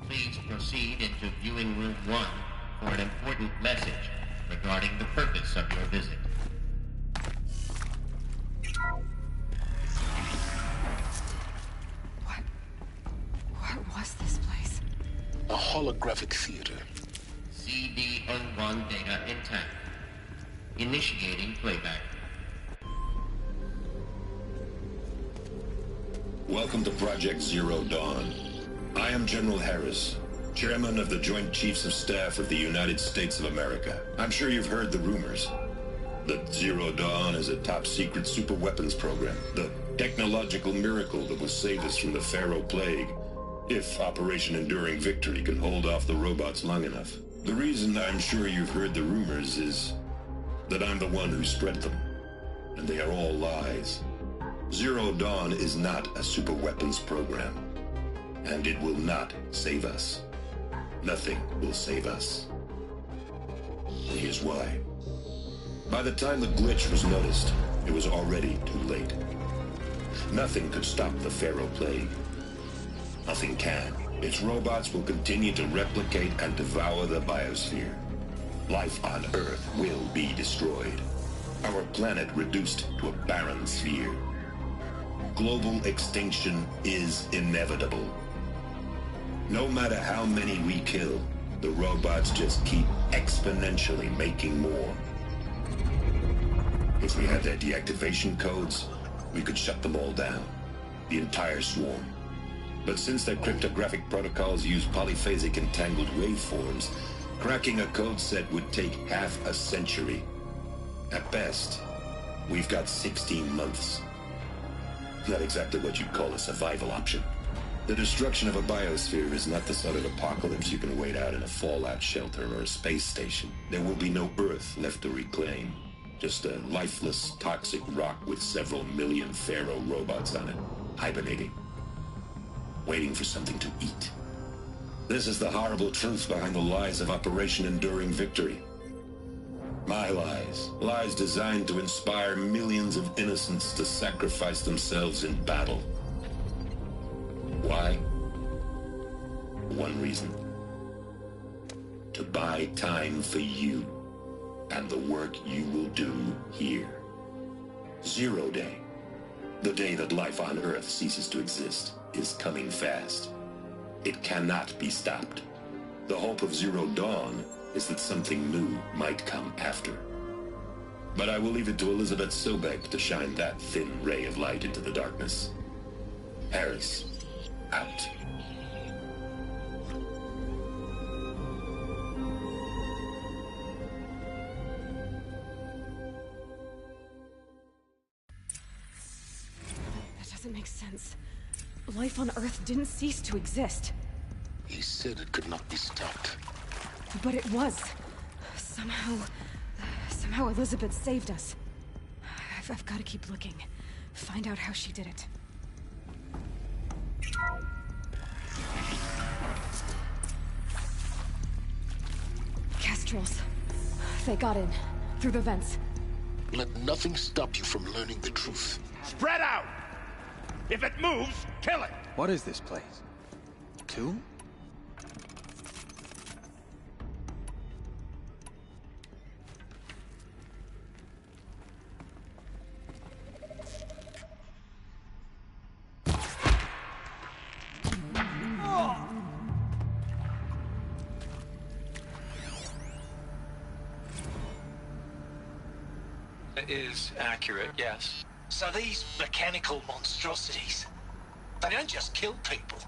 Please proceed into viewing room 1 for an important message regarding the purpose of your visit. What was this place? A holographic theater. CD01 data intact. Initiating playback. Welcome to Project Zero Dawn. I am General Harris, Chairman of the Joint Chiefs of Staff of the United States of America. I'm sure you've heard the rumors. That Zero Dawn is a top-secret super-weapons program. The technological miracle that will save us from the Pharaoh Plague, if Operation Enduring Victory can hold off the robots long enough. The reason I'm sure you've heard the rumors is that I'm the one who spread them, and they are all lies. Zero Dawn is not a super-weapons program, and it will not save us. Nothing will save us. And here's why. By the time the glitch was noticed, it was already too late. Nothing could stop the Pharaoh Plague. Nothing can. Its robots will continue to replicate and devour the biosphere. Life on Earth will be destroyed. Our planet reduced to a barren sphere. Global extinction is inevitable. No matter how many we kill, the robots just keep exponentially making more. If we had their deactivation codes, we could shut them all down. The entire swarm. But since their cryptographic protocols use polyphasic entangled waveforms, cracking a code set would take half a century. At best, we've got 16 months. Not exactly what you'd call a survival option. The destruction of a biosphere is not the sort of apocalypse you can wait out in a fallout shelter or a space station. There will be no Earth left to reclaim. Just a lifeless, toxic rock with several million Pharaoh robots on it, hibernating. Waiting for something to eat. This is the horrible truth behind the lies of Operation Enduring Victory. My lies. Lies designed to inspire millions of innocents to sacrifice themselves in battle. Why? One reason. To buy time for you and the work you will do here. Zero Day, the day that life on Earth ceases to exist, is coming fast. It cannot be stopped. The hope of Zero Dawn is that something new might come after. But I will leave it to Elizabeth Sobek to shine that thin ray of light into the darkness. Harris, out. That doesn't make sense. Life on Earth didn't cease to exist. He said it could not be stopped. But it was. Somehow Elizabeth saved us. I've got to keep looking. Find out how she did it. Kestrels. They got in. Through the vents. Let nothing stop you from learning the truth. Spread out! If it moves, kill it! What is this place? Tomb? Is accurate, yes. So these mechanical monstrosities, they don't just kill people,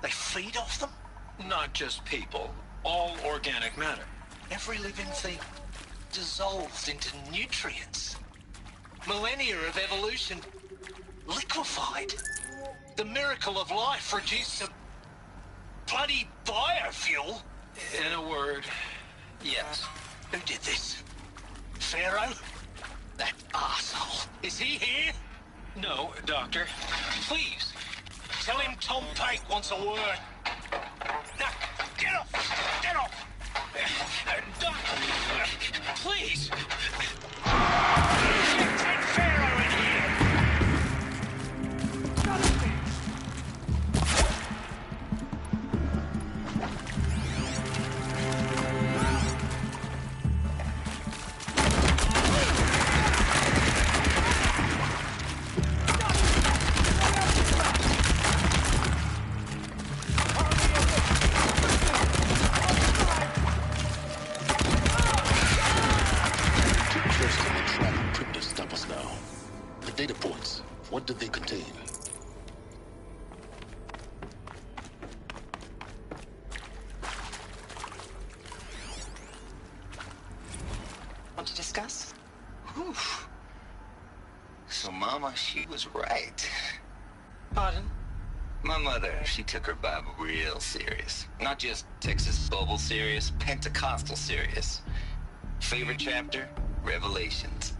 they feed off them? Not just people, all organic matter. Every living thing dissolved into nutrients. Millennia of evolution liquefied. The miracle of life reduced to bloody biofuel. In a word, yes. Who did this? Pharaoh? That arsehole. Is he here? No, Doctor. Please, tell him Tom Pate wants a word. Now, get off! Get off! Doctor, please! Get Pharaoh in here! Data points. What did they contain? Want to discuss? Oof. So Mama, she was right. Pardon? My mother, she took her Bible real serious. Not just Texas Bible serious, Pentecostal serious. Favorite chapter? Revelations.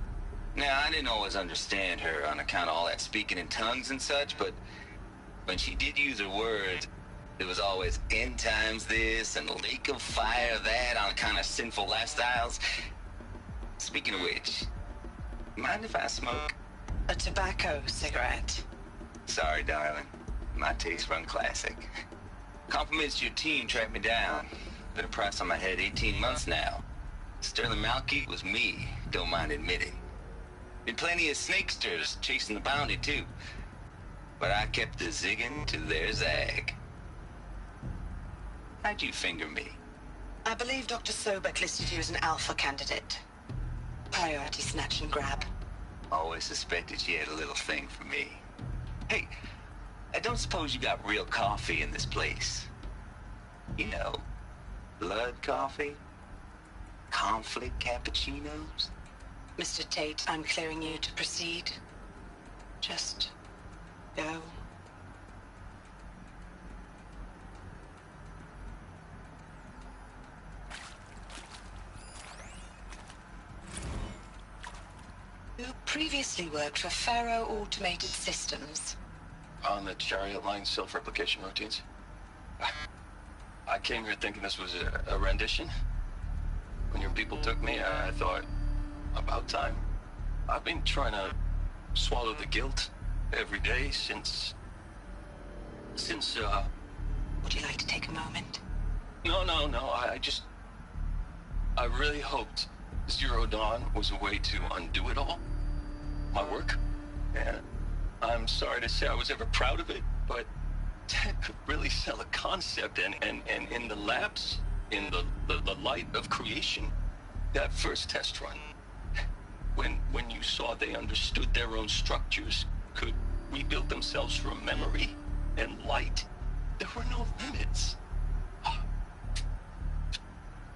Now, I didn't always understand her on account of all that speaking in tongues and such, but when she did use her words, it was always end times this and lake of fire that on account of sinful lifestyles. Speaking of which, mind if I smoke? A tobacco cigarette. Sorry, darling. My taste run classic. Compliments to your team tracked me down. Been a price on my head 18 months now. Sterling Malky was me, don't mind admitting. Been plenty of snakesters chasing the bounty, too. But I kept the zigging to their zag. How'd you finger me? I believe Dr. Sobek listed you as an alpha candidate. Priority snatch and grab. Always suspected she had a little thing for me. Hey, I don't suppose you got real coffee in this place. You know, blood coffee? Conflict cappuccinos? Mr. Tate, I'm clearing you to proceed. Just go. You previously worked for Faro Automated Systems. On the Chariot Line self-replication routines? I came here thinking this was a rendition. When your people took me, I thought, about time. I've been trying to swallow the guilt every day since... Would you like to take a moment? No, I really hoped Zero Dawn was a way to undo it all. My work. And I'm sorry to say I was ever proud of it, but Ted could really sell a concept, and in the labs, in the light of creation, that first test run, when you saw they understood their own structures, could rebuild themselves from memory and light, there were no limits.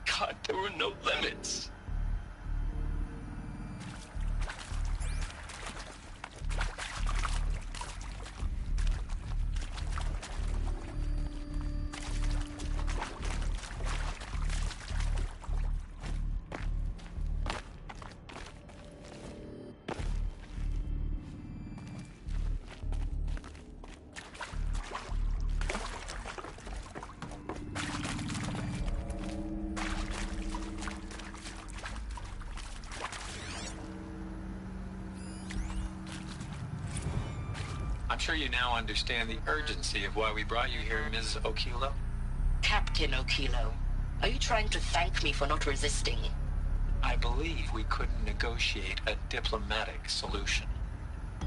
God, there were no limits. I'm sure you now understand the urgency of why we brought you here, Ms. Okilo. Captain Okilo, are you trying to thank me for not resisting? I believe we couldn't negotiate a diplomatic solution.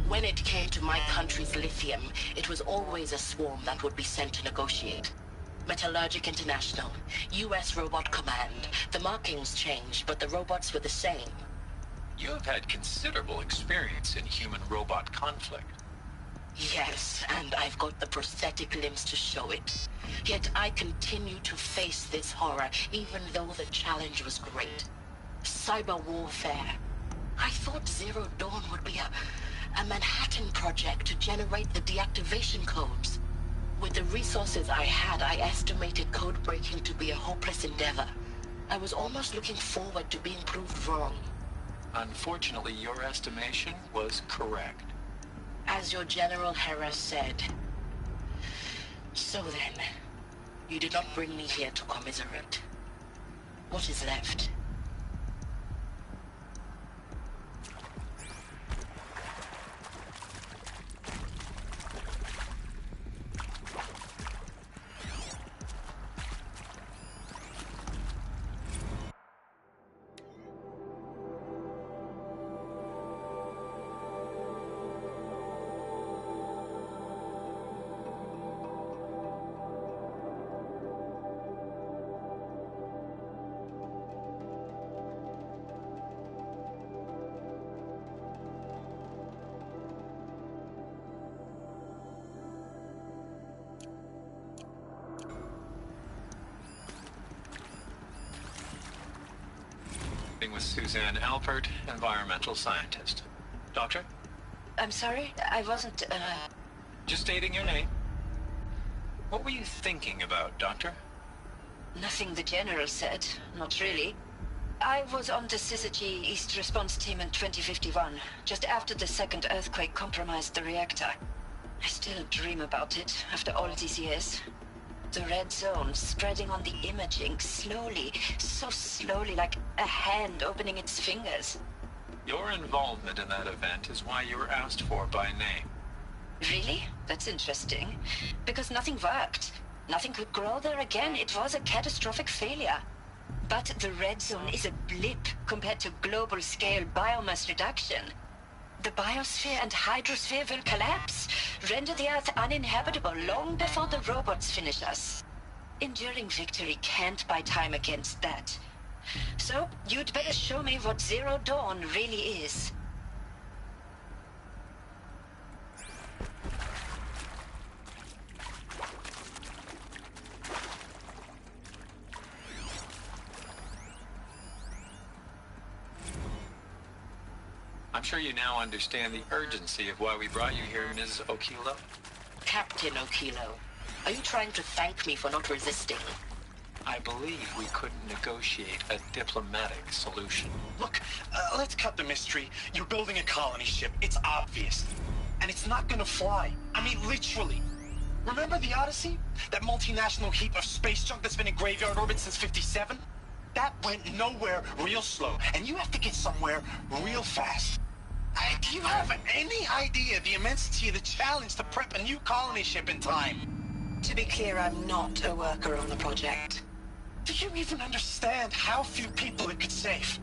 When it came to my country's lithium, it was always a swarm that would be sent to negotiate. Metallurgic International, U.S. Robot Command. The markings changed, but the robots were the same. You have had considerable experience in human-robot conflict. Yes, and I've got the prosthetic limbs to show it. Yet I continue to face this horror, even though the challenge was great. Cyber warfare. I thought Zero Dawn would be a Manhattan project to generate the deactivation codes. With the resources I had, I estimated code breaking to be a hopeless endeavor. I was almost looking forward to being proved wrong. Unfortunately, your estimation was correct. As your General Hera said. So then, you did not bring me here to commiserate. What is left? with Suzanne Alpert, environmental scientist. Doctor? I'm sorry, I wasn't, Just stating your name. What were you thinking about, Doctor? Nothing the General said, not really. I was on the Syzygy East Response Team in 2051, just after the second earthquake compromised the reactor. I still dream about it, after all these years. The red zone spreading on the imaging, slowly, so slowly, like a hand opening its fingers. Your involvement in that event is why you were asked for by name. Really? That's interesting. Because nothing worked. Nothing could grow there again. It was a catastrophic failure. But the red zone is a blip compared to global-scale biomass reduction. The biosphere and hydrosphere will collapse, render the Earth uninhabitable long before the robots finish us. Enduring victory can't buy time against that. So, you'd better show me what Zero Dawn really is. I'm sure you now understand the urgency of why we brought you here, Ms. Okilo. Captain Okilo, are you trying to thank me for not resisting? I believe we couldn't negotiate a diplomatic solution. Look, let's cut the mystery. You're building a colony ship. It's obvious. And it's not gonna fly. I mean, literally. Remember the Odyssey? That multinational heap of space junk that's been in graveyard orbit since '57? That went nowhere real slow. And you have to get somewhere real fast. Do you have any idea the immensity of the challenge to prep a new colony ship in time? To be clear, I'm not a worker on the project. Do you even understand how few people it could save?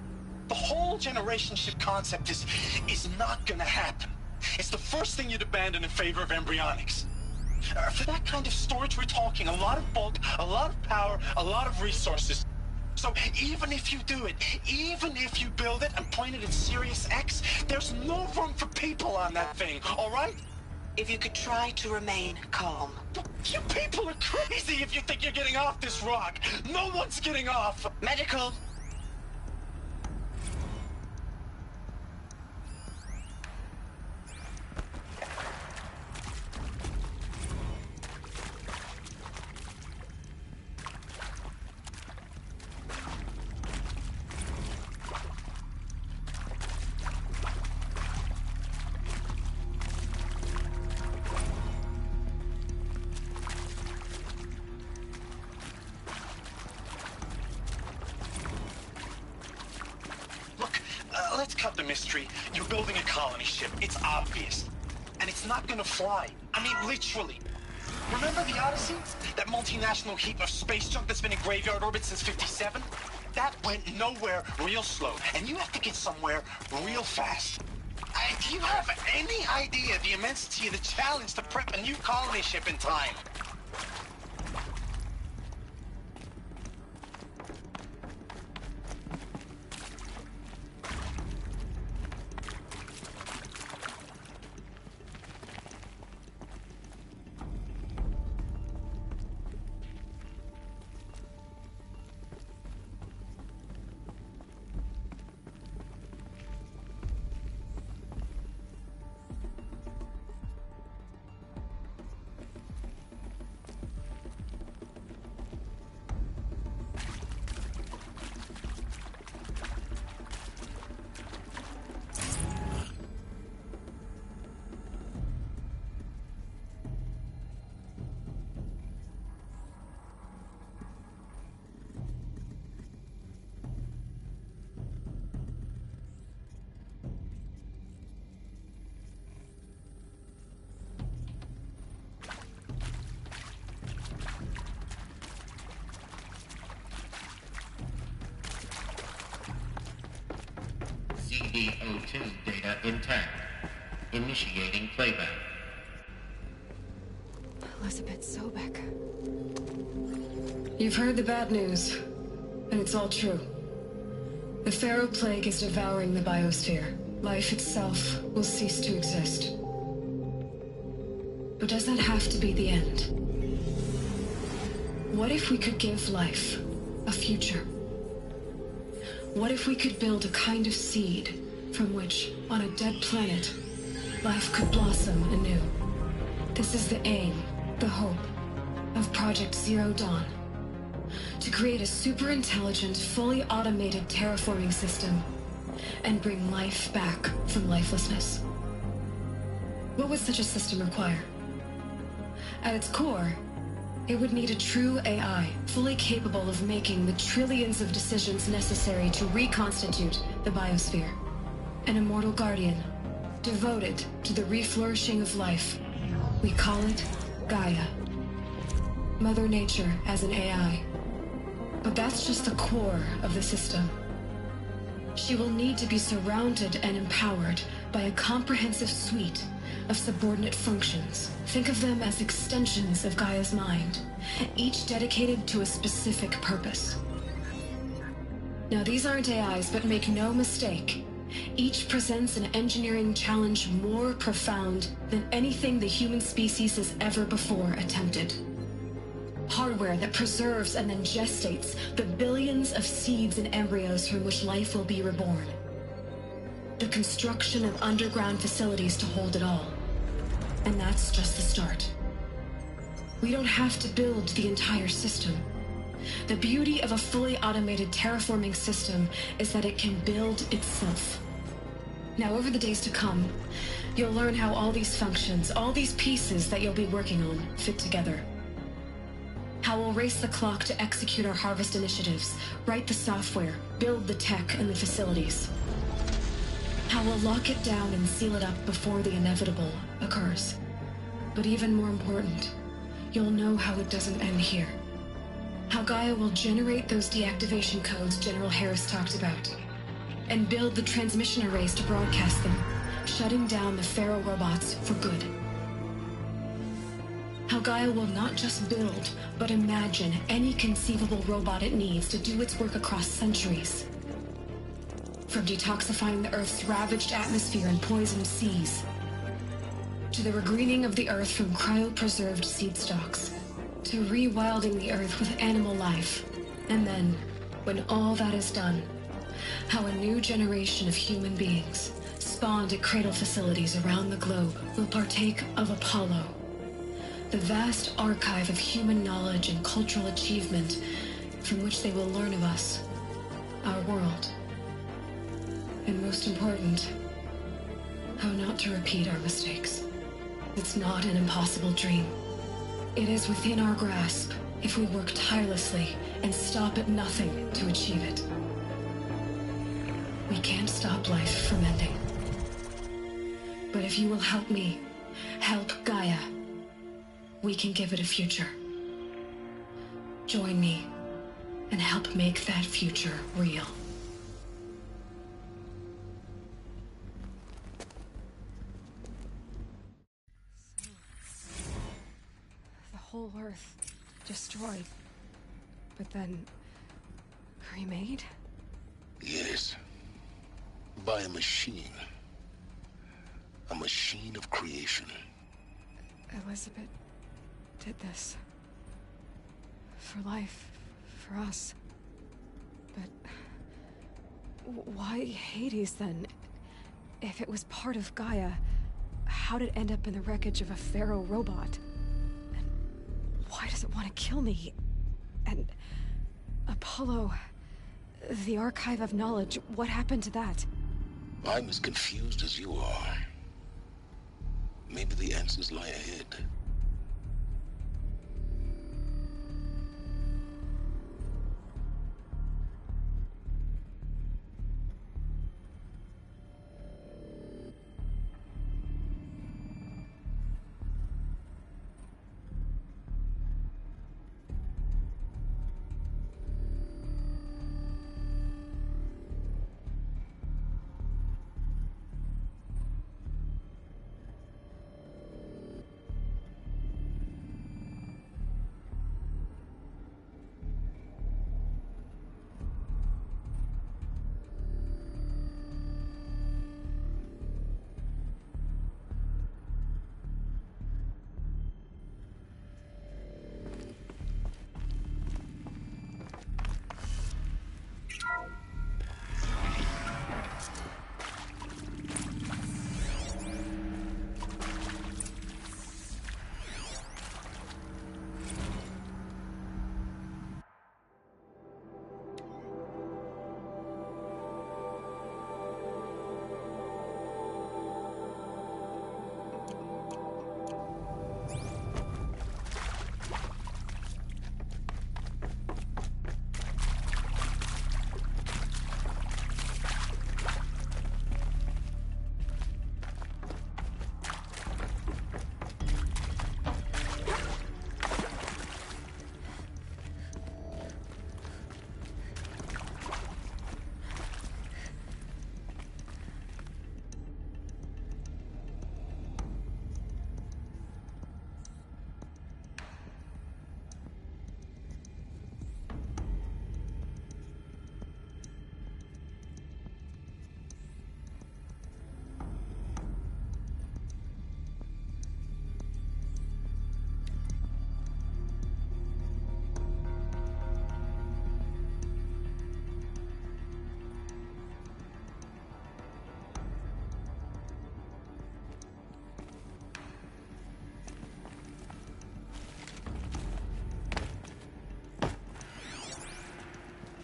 The whole generation ship concept is not gonna happen. It's the first thing you'd abandon in favor of embryonics. For that kind of storage, we're talking a lot of bulk, a lot of power, a lot of resources. So even if you do it, even if you build it and point it at Sirius X, there's no room for people on that thing, all right? If you could try to remain calm. You people are crazy if you think you're getting off this rock. No one's getting off. Medical. Let's cut the mystery. You're building a colony ship. It's obvious. And it's not gonna fly. I mean, literally. Remember the Odyssey? That multinational heap of space junk that's been in graveyard orbit since '57? That went nowhere real slow. And you have to get somewhere real fast. Do you have any idea the immensity of the challenge to prep a new colony ship in time? CD02 data intact. Initiating playback. Elizabeth Sobek. You've heard the bad news, and it's all true. The Pharaoh Plague is devouring the biosphere. Life itself will cease to exist. But does that have to be the end? What if we could give life a future? What if we could build a kind of seed from which, on a dead planet, life could blossom anew? This is the aim, the hope, of Project Zero Dawn. To create a super-intelligent, fully automated terraforming system and bring life back from lifelessness. What would such a system require? At its core, it would need a true AI, fully capable of making the trillions of decisions necessary to reconstitute the biosphere. An immortal guardian, devoted to the reflourishing of life. We call it Gaia. Mother Nature as an AI. But that's just the core of the system. She will need to be surrounded and empowered by a comprehensive suite of subordinate functions. Think of them as extensions of Gaia's mind, each dedicated to a specific purpose. Now, these aren't AIs, but make no mistake, each presents an engineering challenge more profound than anything the human species has ever before attempted. Hardware that preserves and then gestates the billions of seeds and embryos from which life will be reborn. The construction of underground facilities to hold it all. And that's just the start. We don't have to build the entire system. The beauty of a fully automated terraforming system is that it can build itself. Now, over the days to come, you'll learn how all these functions, all these pieces that you'll be working on, fit together. How we'll race the clock to execute our harvest initiatives, write the software, build the tech and the facilities. How we'll lock it down and seal it up before the inevitable occurs. But even more important, you'll know how it doesn't end here. How Gaia will generate those deactivation codes General Harris talked about, and build the transmission arrays to broadcast them, shutting down the Pharaoh robots for good. How Gaia will not just build, but imagine any conceivable robot it needs to do its work across centuries. From detoxifying the Earth's ravaged atmosphere and poisoned seas, to the regreening of the Earth from cryopreserved seed stalks, to rewilding the Earth with animal life. And then, when all that is done, how a new generation of human beings, spawned at cradle facilities around the globe, will partake of Apollo, the vast archive of human knowledge and cultural achievement from which they will learn of us, our world. And most important, how not to repeat our mistakes. It's not an impossible dream. It is within our grasp if we work tirelessly and stop at nothing to achieve it. We can't stop life from ending. But if you will help me, help Gaia, we can give it a future. Join me and help make that future real. The whole Earth destroyed, but then remade? Yes. By a machine. A machine of creation. Elizabeth did this. For life. For us. But why Hades then? If it was part of Gaia, how did it end up in the wreckage of a Pharaoh robot? And why does it want to kill me? And Apollo, the archive of knowledge, what happened to that? I'm as confused as you are. Maybe the answers lie ahead.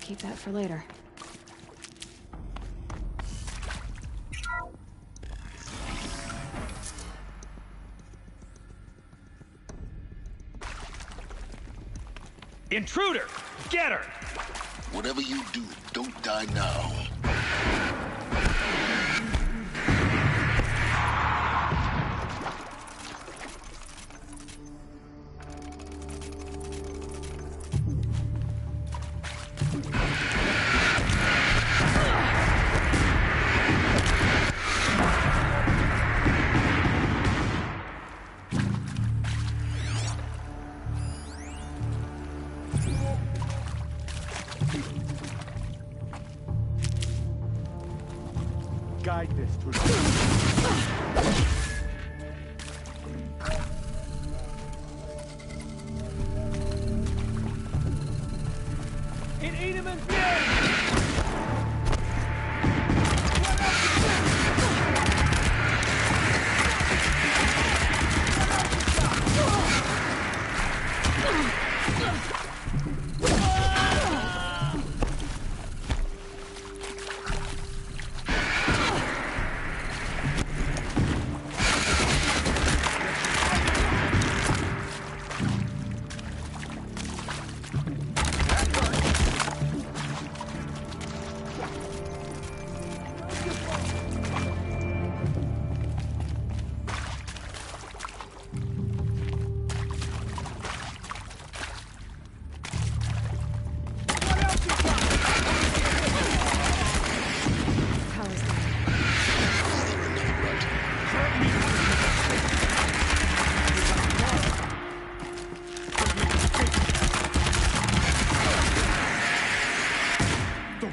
keep that for later. Intruder! Get her! Whatever you do, don't die now. Guide this through. In Edeman's name!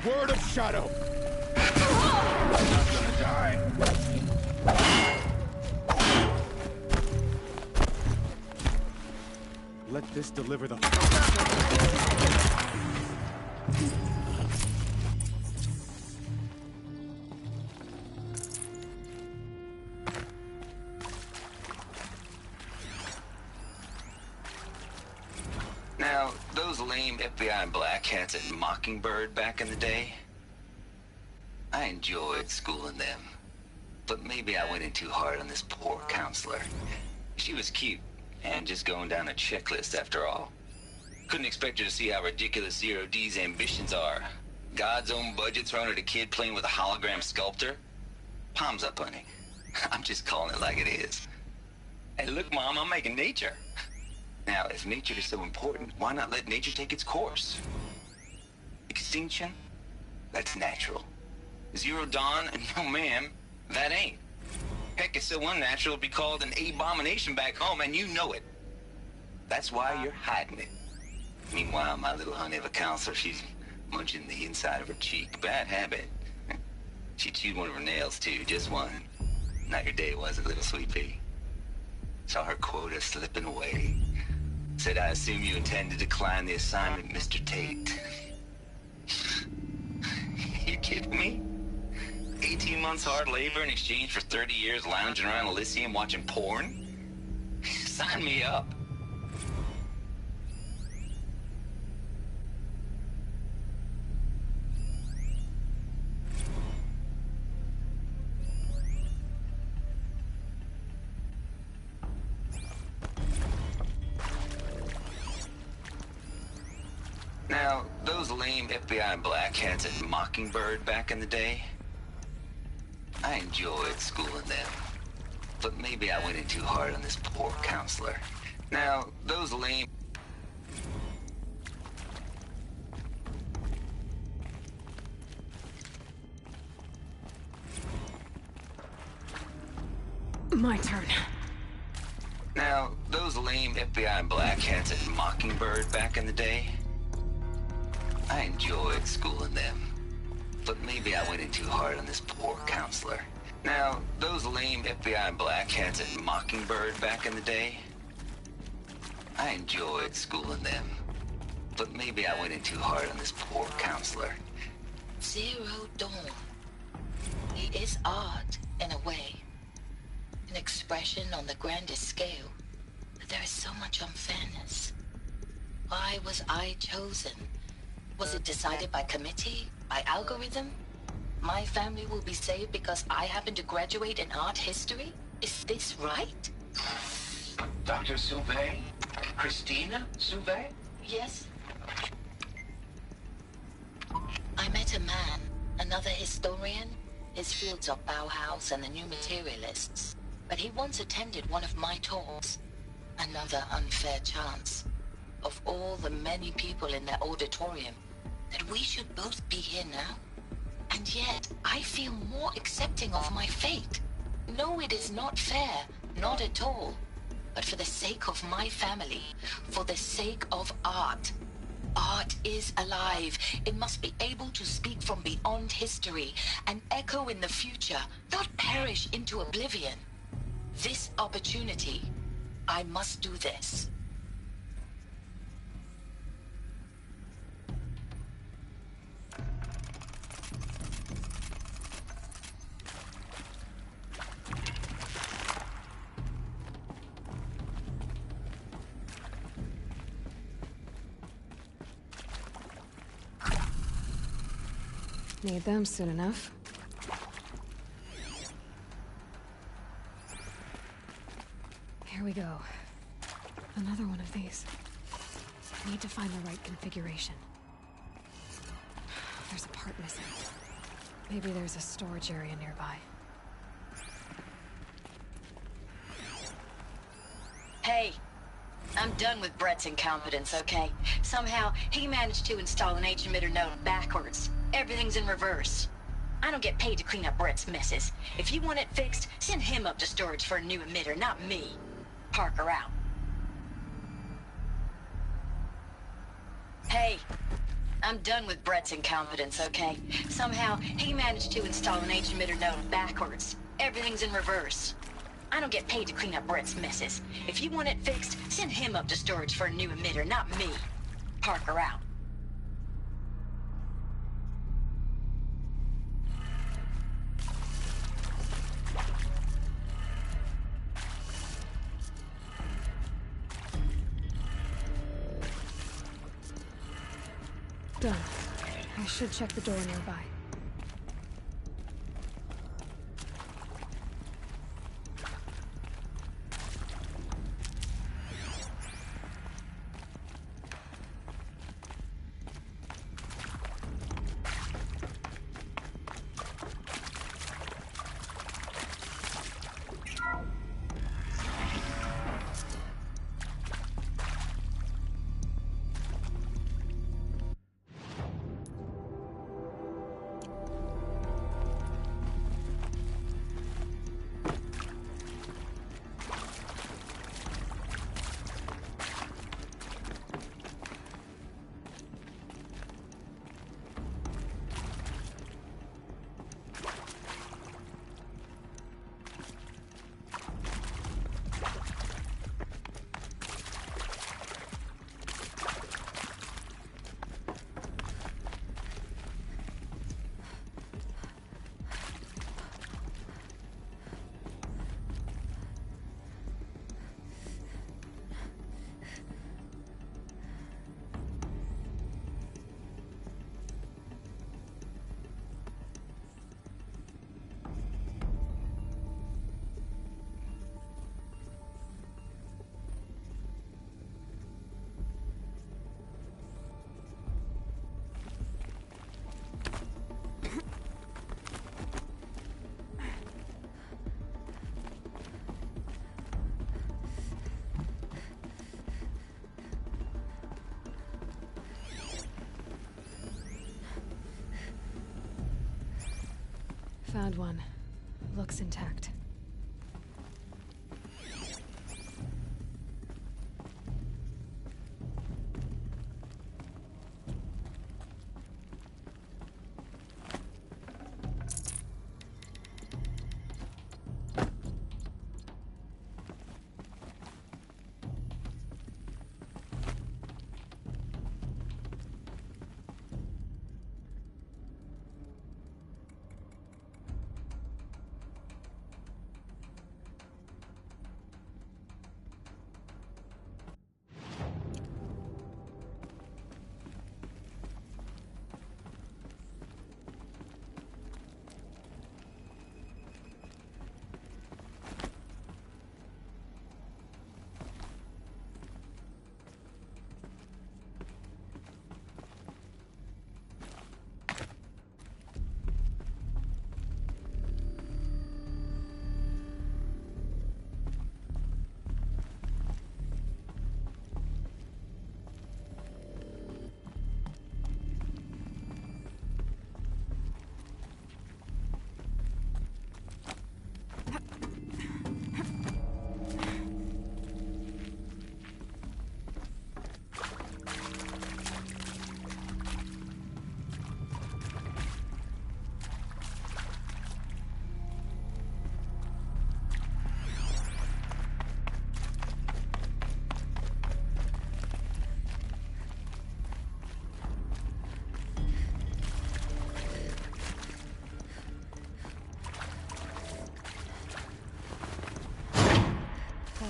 Word of Shadow. I'm not gonna die. Let this deliver the... Now, those lame FBI black hats at Mockingbird back in the day, I enjoyed schooling them. But maybe I went in too hard on this poor counselor. She was cute, and just going down a checklist after all. Couldn't expect her to see how ridiculous Zero D's ambitions are. God's own budget thrown at a kid playing with a hologram sculptor? Palms up, honey. I'm just calling it like it is. Hey, look, Mom, I'm making nature. Now, if nature is so important, why not let nature take its course? Extinction? That's natural. Zero Dawn? No, ma'am, that ain't. Heck, it's so unnatural it'd be called an abomination back home, and you know it. That's why you're hiding it. Meanwhile, my little honey of a counselor, she's munching the inside of her cheek. Bad habit. She chewed one of her nails, too, just one. Not your day, was it, little sweet pea? Saw her quota slipping away. Said, I assume you intend to decline the assignment, Mr. Tate. You kidding me? 18 months hard labor in exchange for 30 years lounging around Elysium watching porn? Sign me up. Now, those lame FBI black hats at Mockingbird back in the day, I enjoyed schooling them. But maybe I went in too hard on this poor counselor. Now, those lame... My turn. Now, those lame FBI black hats at Mockingbird back in the day, I enjoyed schooling them. But maybe I went in too hard on this poor counselor. Now, those lame FBI black hats at Mockingbird back in the day, I enjoyed schooling them. But maybe I went in too hard on this poor counselor. Zero Dawn. It is art, in a way. An expression on the grandest scale. But there is so much unfairness. Why was I chosen? Was it decided by committee? By algorithm? My family will be saved because I happen to graduate in art history? Is this right? Dr. Souvet? Christina Souvet? Yes. I met a man, another historian. His fields are Bauhaus and the New Materialists. But he once attended one of my talks. Another unfair chance. Of all the many people in that auditorium, that we should both be here now. And yet, I feel more accepting of my fate. No, it is not fair. Not at all. But for the sake of my family, for the sake of art. Art is alive. It must be able to speak from beyond history and echo in the future, not perish into oblivion. This opportunity, I must do this. Need them soon enough. Here we go. Another one of these. I need to find the right configuration. There's a part missing. Maybe there's a storage area nearby. Hey, I'm done with Brett's incompetence, okay? Somehow, he managed to install an H-emitter node backwards. Everything's in reverse. I don't get paid to clean up Brett's messes. If you want it fixed, send him up to storage for a new emitter, not me. Parker out. Hey, I'm done with Brett's incompetence, okay? Somehow, he managed to install an H-emitter node backwards. Everything's in reverse. I don't get paid to clean up Brett's messes. If you want it fixed, send him up to storage for a new emitter, not me. Parker out. Done. I should check the door nearby. Found one. Looks intact.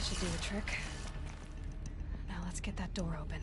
should do the trick. Now let's get that door open.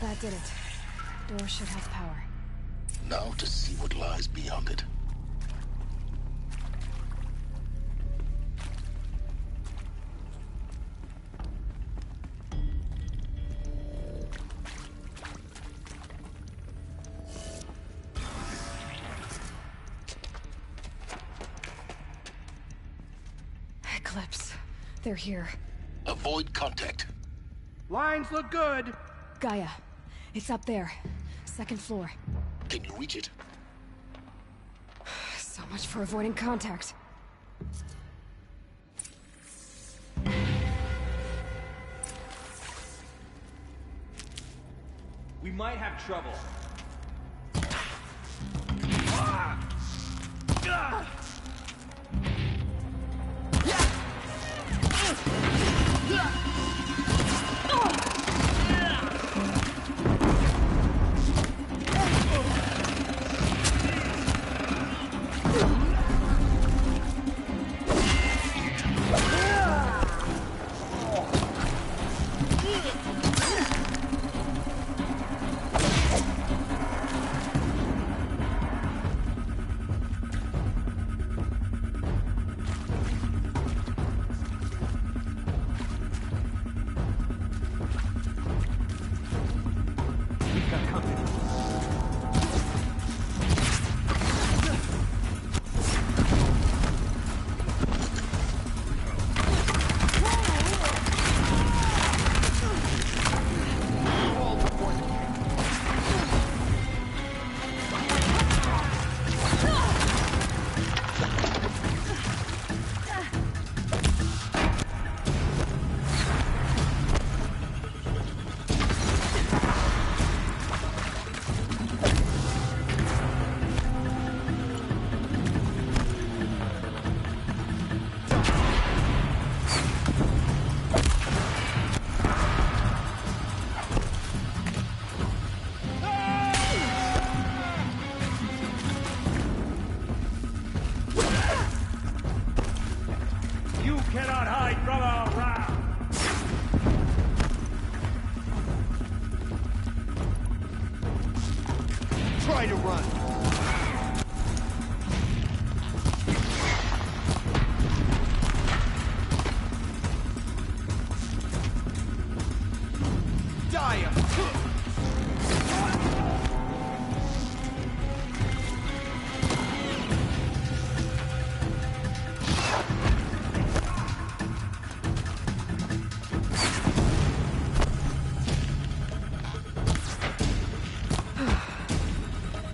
That did it. Door should have power. Now to see what lies beyond it. Eclipse. They're here. Avoid contact. Lines look good. Gaia. It's up there. Second floor. Can you reach it? So much for avoiding contact. We might have trouble. run.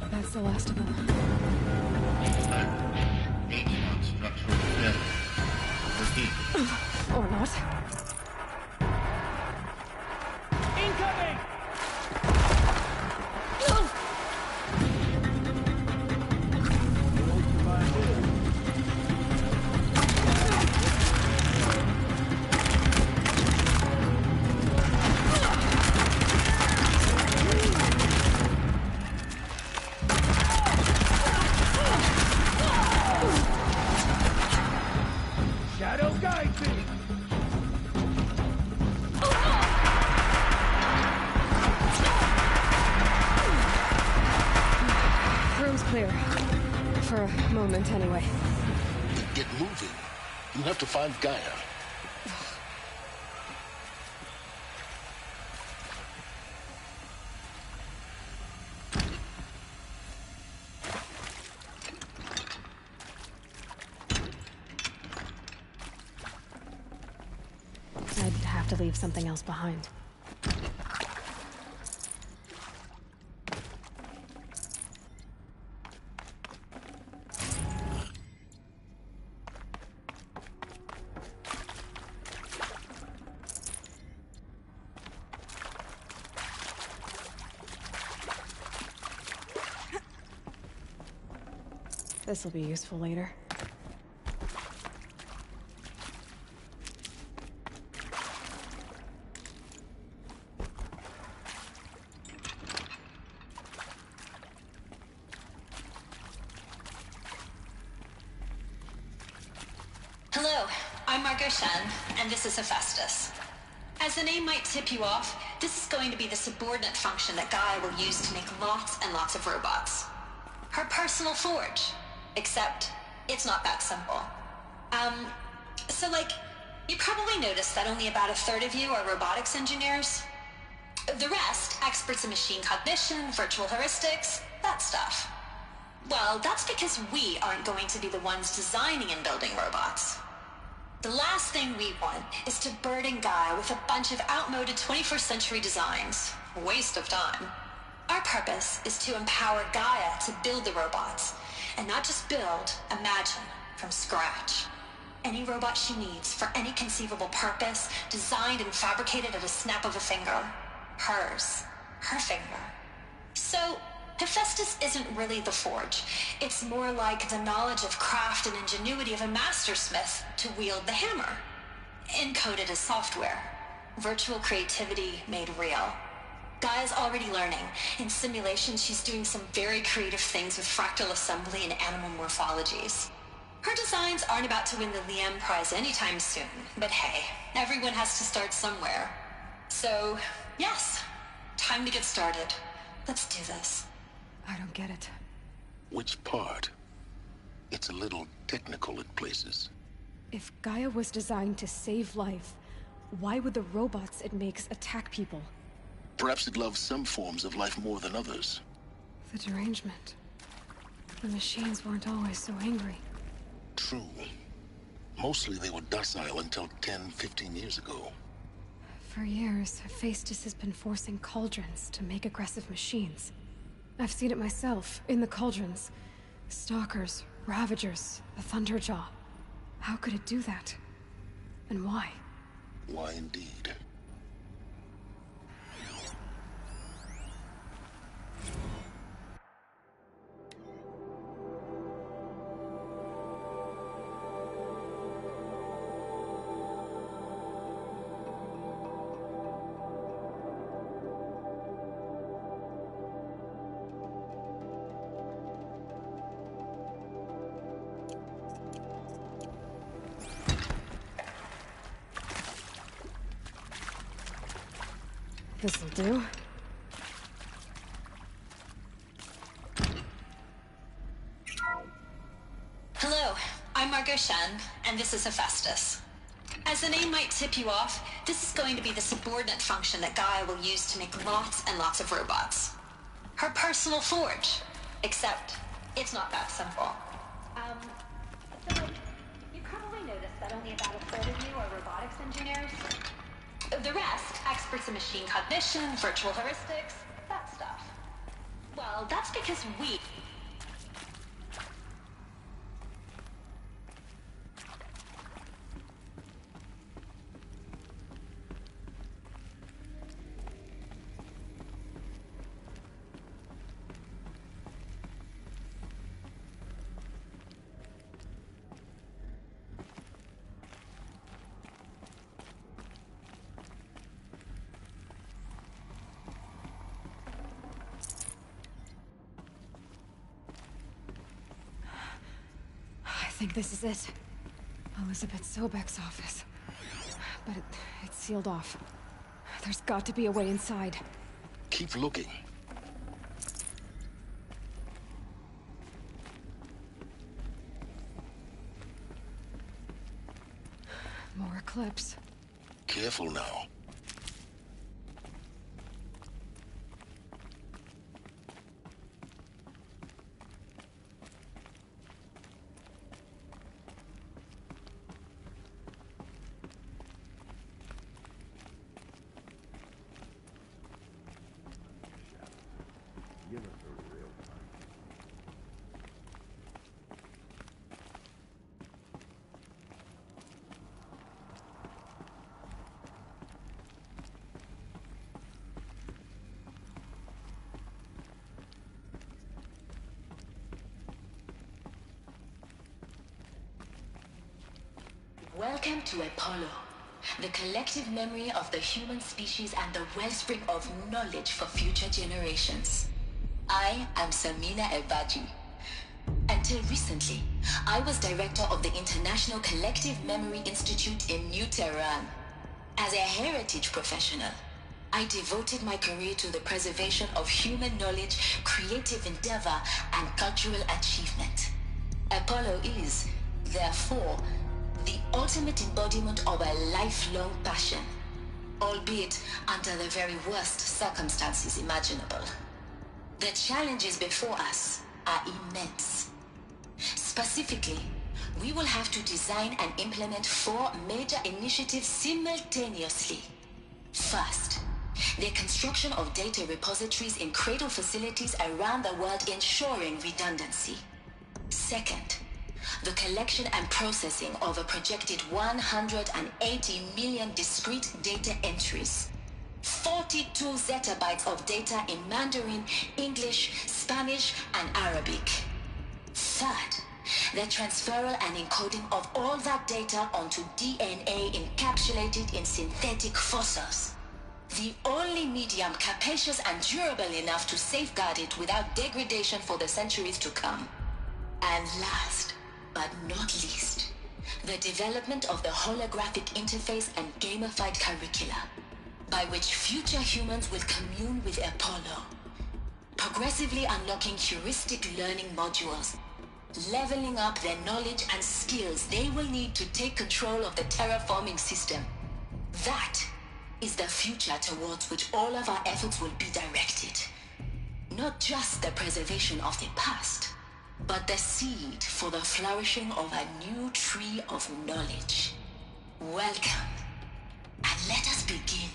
That's the last of them. H1 structural failure. Repeat. Or not. Incoming! Shadow guides me! Room's clear. For a moment, anyway. Get moving. You have to find Gaia. I'd have to leave something else behind. This'll be useful later. Hello, I'm Margot Shen, and this is Hephaestus. As the name might tip you off, this is going to be the subordinate function that Gaia will use to make lots and lots of robots. Her personal forge. Except, it's not that simple. You probably noticed that only about a third of you are robotics engineers. The rest, experts in machine cognition, virtual heuristics, that stuff. Well, that's because we aren't going to be the ones designing and building robots. The last thing we want is to burden Gaia with a bunch of outmoded 21st century designs. Waste of time. Our purpose is to empower Gaia to build the robots. And not just build, imagine, from scratch. Any robot she needs for any conceivable purpose, designed and fabricated at a snap of a finger. Hers. Her finger. So, Hephaestus isn't really the forge. It's more like the knowledge of craft and ingenuity of a mastersmith to wield the hammer. Encoded as software. Virtual creativity made real. Gaia's already learning. In simulation, she's doing some very creative things with fractal assembly and animal morphologies. Her designs aren't about to win the Liam Prize anytime soon, but hey, everyone has to start somewhere. So, yes, time to get started. Let's do this. I don't get it. Which part? It's a little technical at places. If Gaia was designed to save life, why would the robots it makes attack people? Perhaps it loves some forms of life more than others. The derangement. The machines weren't always so angry. True. Mostly they were docile until 10, 15 years ago. For years, Hephaestus has been forcing cauldrons to make aggressive machines. I've seen it myself, in the cauldrons. Stalkers, Ravagers, the Thunderjaw. How could it do that? And why? Why indeed? This'll do. Margot Shen, and this is Hephaestus. As the name might tip you off, this is going to be the subordinate function that Gaia will use to make lots and lots of robots. Her personal forge. Except, it's not that simple. So, you probably noticed that only about a third of you are robotics engineers. The rest, experts in machine cognition, virtual heuristics, that stuff. Well, that's because we... I think this is it. Elizabeth Sobek's office. But it's sealed off. There's got to be a way inside. Keep looking. More Eclipse. Careful now. Give us a real time. Welcome to Apollo, the collective memory of the human species and the wellspring of knowledge for future generations. I am Samina Ebaji. Until recently, I was director of the International Collective Memory Institute in New Tehran. As a heritage professional, I devoted my career to the preservation of human knowledge, creative endeavor, and cultural achievement. Apollo is, therefore, the ultimate embodiment of a lifelong passion, albeit under the very worst circumstances imaginable. The challenges before us are immense. Specifically, we will have to design and implement 4 major initiatives simultaneously. First, the construction of data repositories in cradle facilities around the world ensuring redundancy. Second, the collection and processing of a projected 180 million discrete data entries. 42 zettabytes of data in Mandarin, English, Spanish, and Arabic. Third, the transferal and encoding of all that data onto DNA encapsulated in synthetic fossils. The only medium capacious and durable enough to safeguard it without degradation for the centuries to come. And last, but not least, the development of the holographic interface and gamified curricula, by which future humans will commune with Apollo, progressively unlocking heuristic learning modules, leveling up their knowledge and skills they will need to take control of the terraforming system. That is the future towards which all of our efforts will be directed. Not just the preservation of the past, but the seed for the flourishing of a new tree of knowledge. Welcome, and let us begin.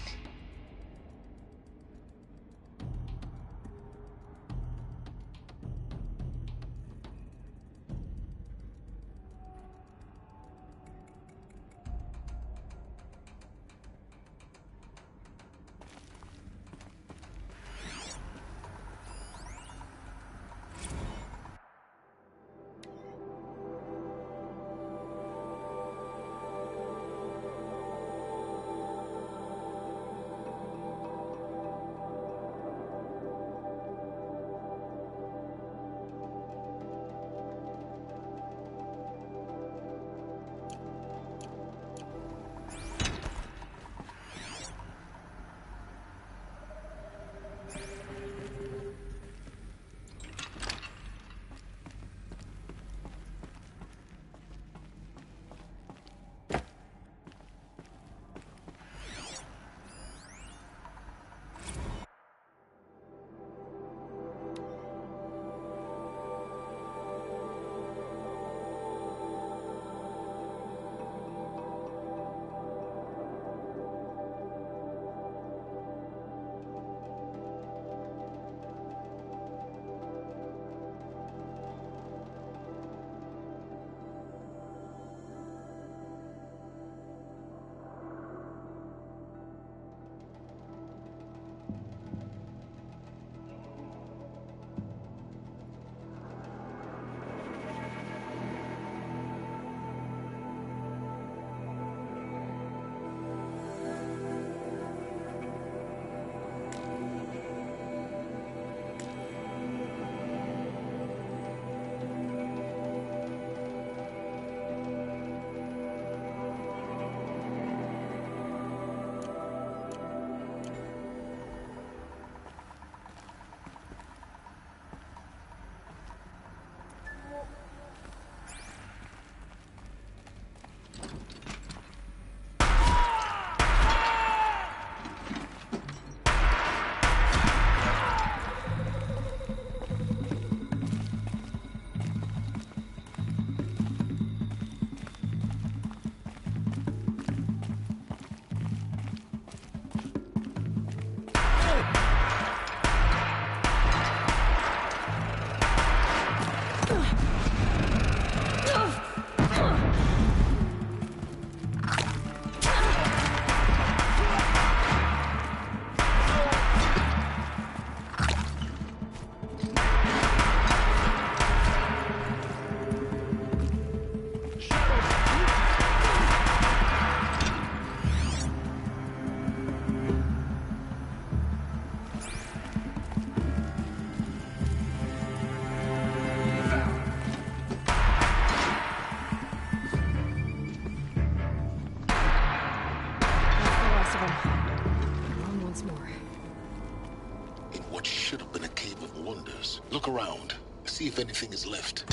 around. See if anything is left.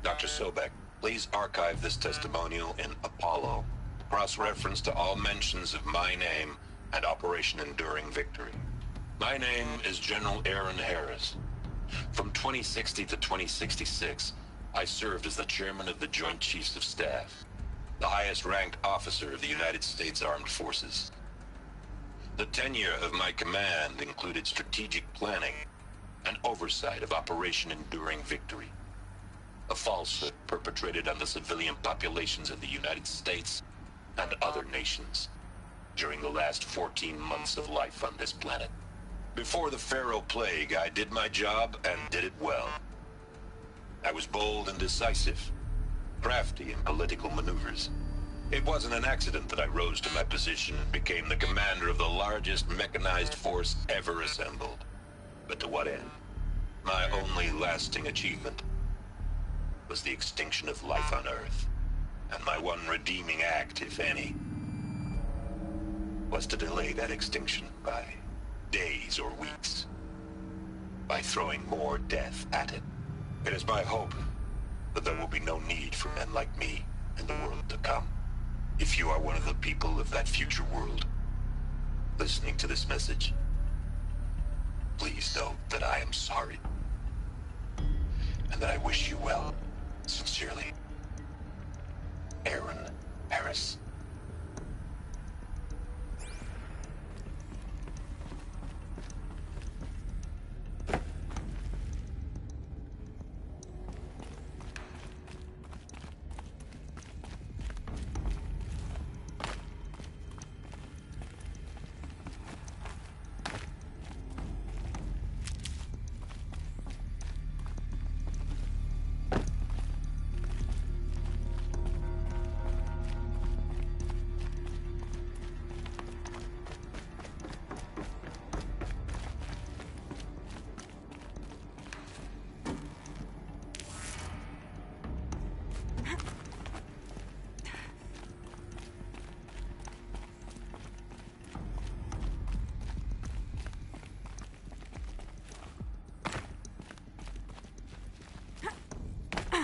Dr. Sobek, please archive this testimonial in Apollo. Cross-reference to all mentions of my name and Operation Enduring Victory. My name is General Aaron Harris. From 2060 to 2066, I served as the chairman of the Joint Chiefs of Staff, the highest-ranked officer of the United States Armed Forces. The tenure of my command included strategic planning and oversight of Operation Enduring Victory, a falsehood perpetrated on the civilian populations of the United States and other nations during the last 14 months of life on this planet. Before the Pharaoh Plague, I did my job and did it well. I was bold and decisive, crafty in political maneuvers. It wasn't an accident that I rose to my position and became the commander of the largest mechanized force ever assembled. But to what end? My only lasting achievement was the extinction of life on Earth. And my one redeeming act, if any, was to delay that extinction by days or weeks, by throwing more death at it. It is my hope that there will be no need for men like me in the world to come. If you are one of the people of that future world listening to this message, please know that I am sorry, and that I wish you well. Sincerely, Aaron Harris.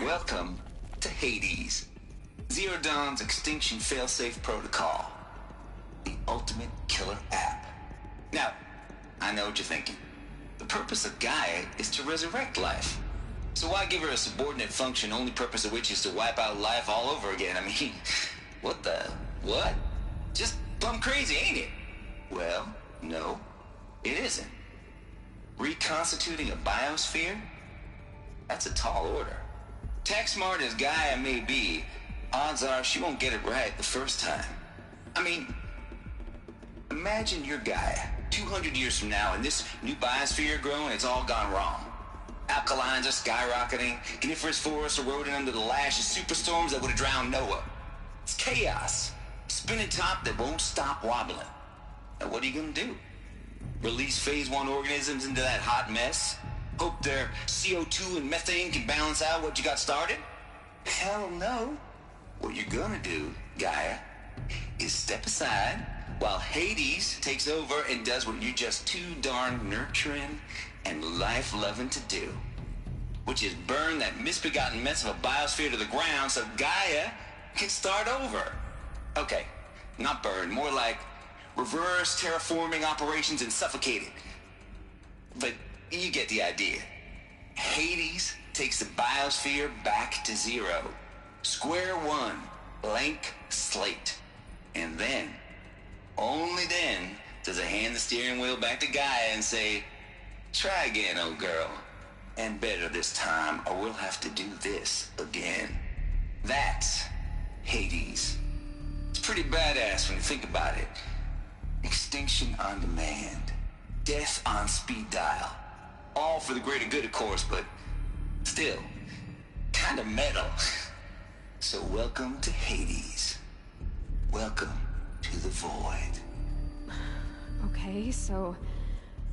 Welcome to Hades, Zero Dawn's extinction failsafe protocol, the ultimate killer app. Now, I know what you're thinking. The purpose of Gaia is to resurrect life. So why give her a subordinate function, only purpose of which is to wipe out life all over again? I mean, what? Just plumb crazy, ain't it? Well, no, it isn't. Reconstituting a biosphere? That's a tall order. Tech smart as Gaia may be, odds are she won't get it right the first time. I mean, imagine you're Gaia, 200 years from now, and this new biosphere growing, it's all gone wrong. Alkalines are skyrocketing, coniferous forests eroding under the lash of superstorms that would have drowned Noah. It's chaos. Spinning top that won't stop wobbling. Now what are you gonna do? Release phase 1 organisms into that hot mess? Hope their CO2 and methane can balance out what you got started? Hell no. What you're gonna do, Gaia, is step aside while Hades takes over and does what you're just too darn nurturing and life-loving to do, which is burn that misbegotten mess of a biosphere to the ground so Gaia can start over. Okay, not burn, more like reverse terraforming operations and suffocate it. But you get the idea. Hades takes the biosphere back to zero. Square one, blank slate. And then, only then, does it hand the steering wheel back to Gaia and say, try again, old girl. And better this time, or we'll have to do this again. That's Hades. It's pretty badass when you think about it. Extinction on demand. Death on speed dial. All for the greater good, of course, but still, kind of metal. So welcome to Hades. Welcome to the void. Okay, so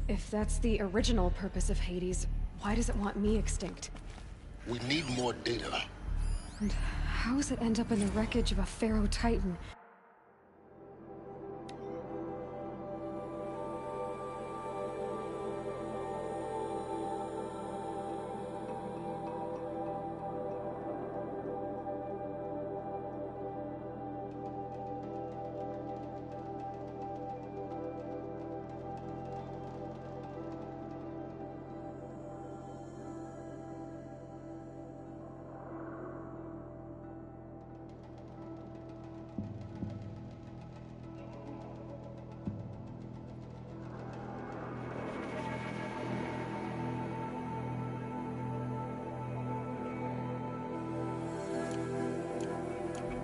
if that's the original purpose of Hades, why does it want me extinct? We need more data. And how does it end up in the wreckage of a Pharaoh Titan?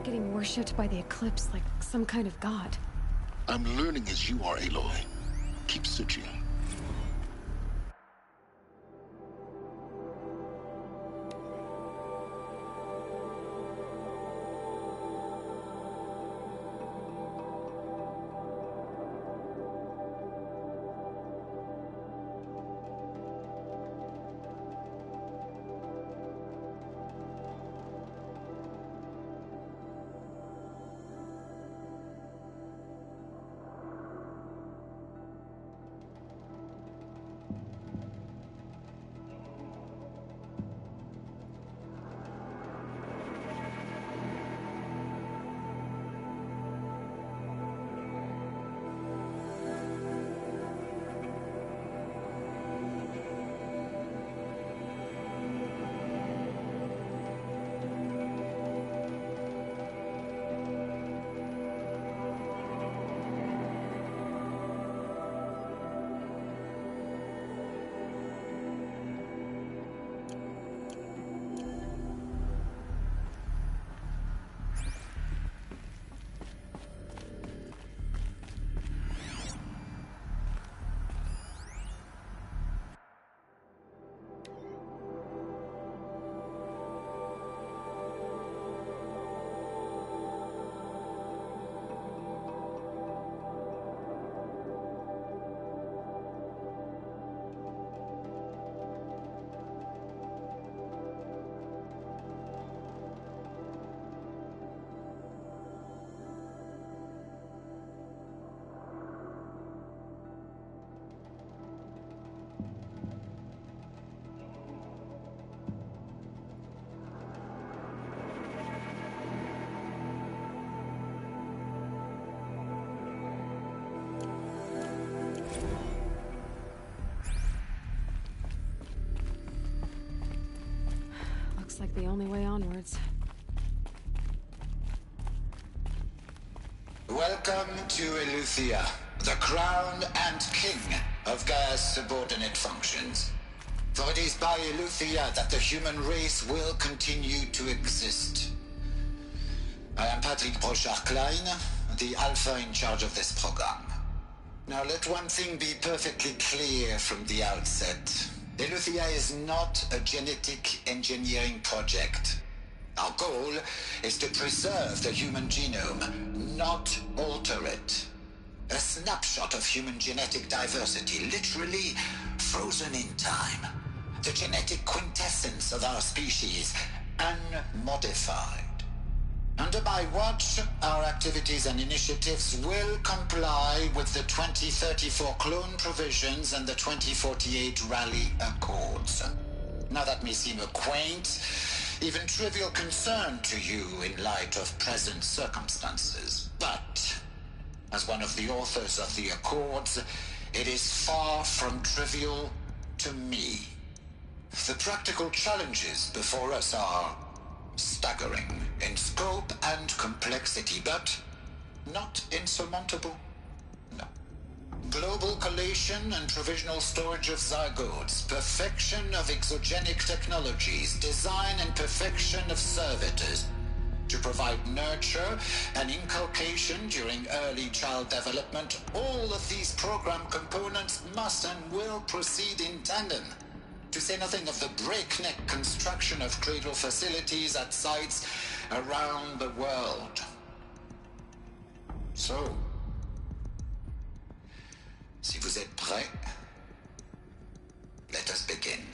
Getting worshipped by the Eclipse like some kind of god. I'm learning as you are, Aloy. Keep searching. Looks like the only way onwards. Welcome to Eleuthia, the crown and king of Gaia's subordinate functions. For it is by Eleuthia that the human race will continue to exist. I am Patrick Brochard-Klein, the Alpha in charge of this program. Now let one thing be perfectly clear from the outset. Eleuthia is not a genetic engineering project. Our goal is to preserve the human genome, not alter it. A snapshot of human genetic diversity, literally frozen in time. The genetic quintessence of our species, unmodified. Under my watch, our activities and initiatives will comply with the 2034 clone provisions and the 2048 Rally Accords. Now that may seem a quaint, even trivial concern to you in light of present circumstances, but as one of the authors of the Accords, it is far from trivial to me. The practical challenges before us are staggering in scope and complexity, but not insurmountable. No. Global collation and provisional storage of zygotes, perfection of exogenic technologies, design and perfection of servitors, to provide nurture and inculcation during early child development. All of these program components must and will proceed in tandem, to say nothing of the breakneck construction of cradle facilities at sites around the world. So, si vous êtes prêts, let us begin.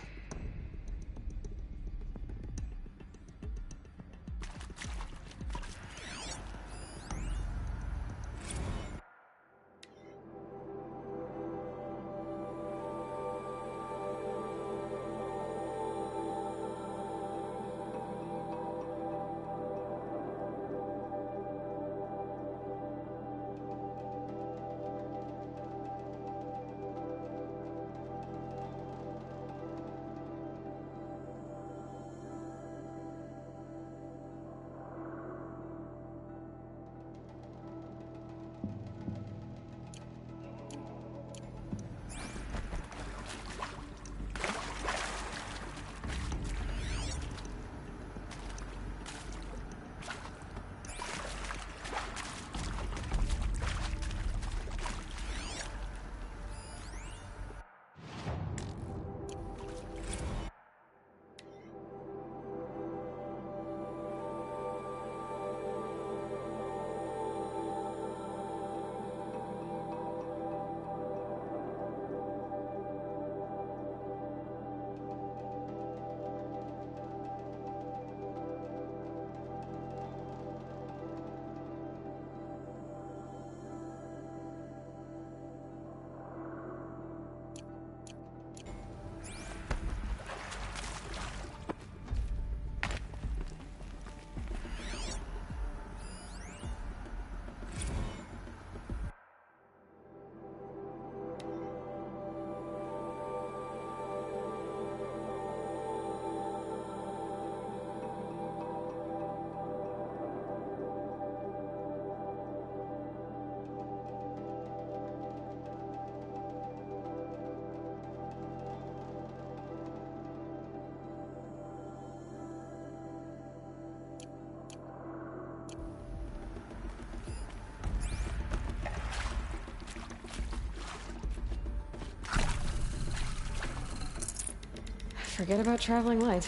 Forget about traveling light.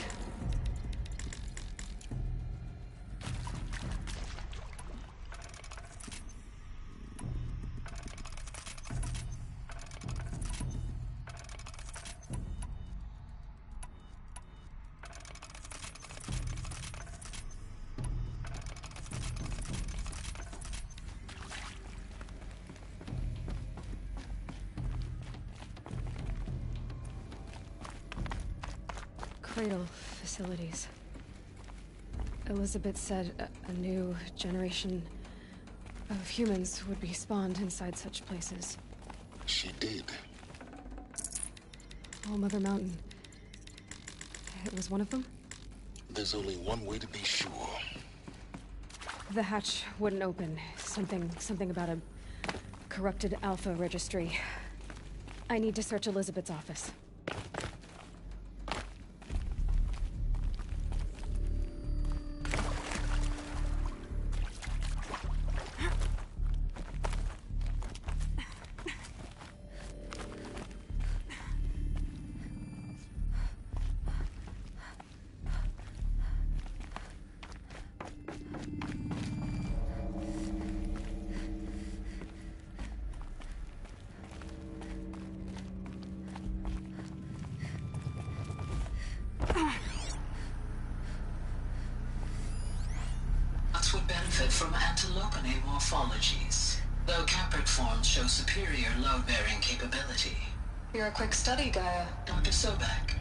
Cradle facilities. Elizabeth said a new generation of humans would be spawned inside such places. She did. All Mother Mountain. It was one of them? There's only one way to be sure. The hatch wouldn't open. Something about a corrupted Alpha registry. I need to search Elizabeth's office. Would benefit from antilopine morphologies, though caprid forms show superior load-bearing capability. You're a quick study, Gaia. Dr. Sobek,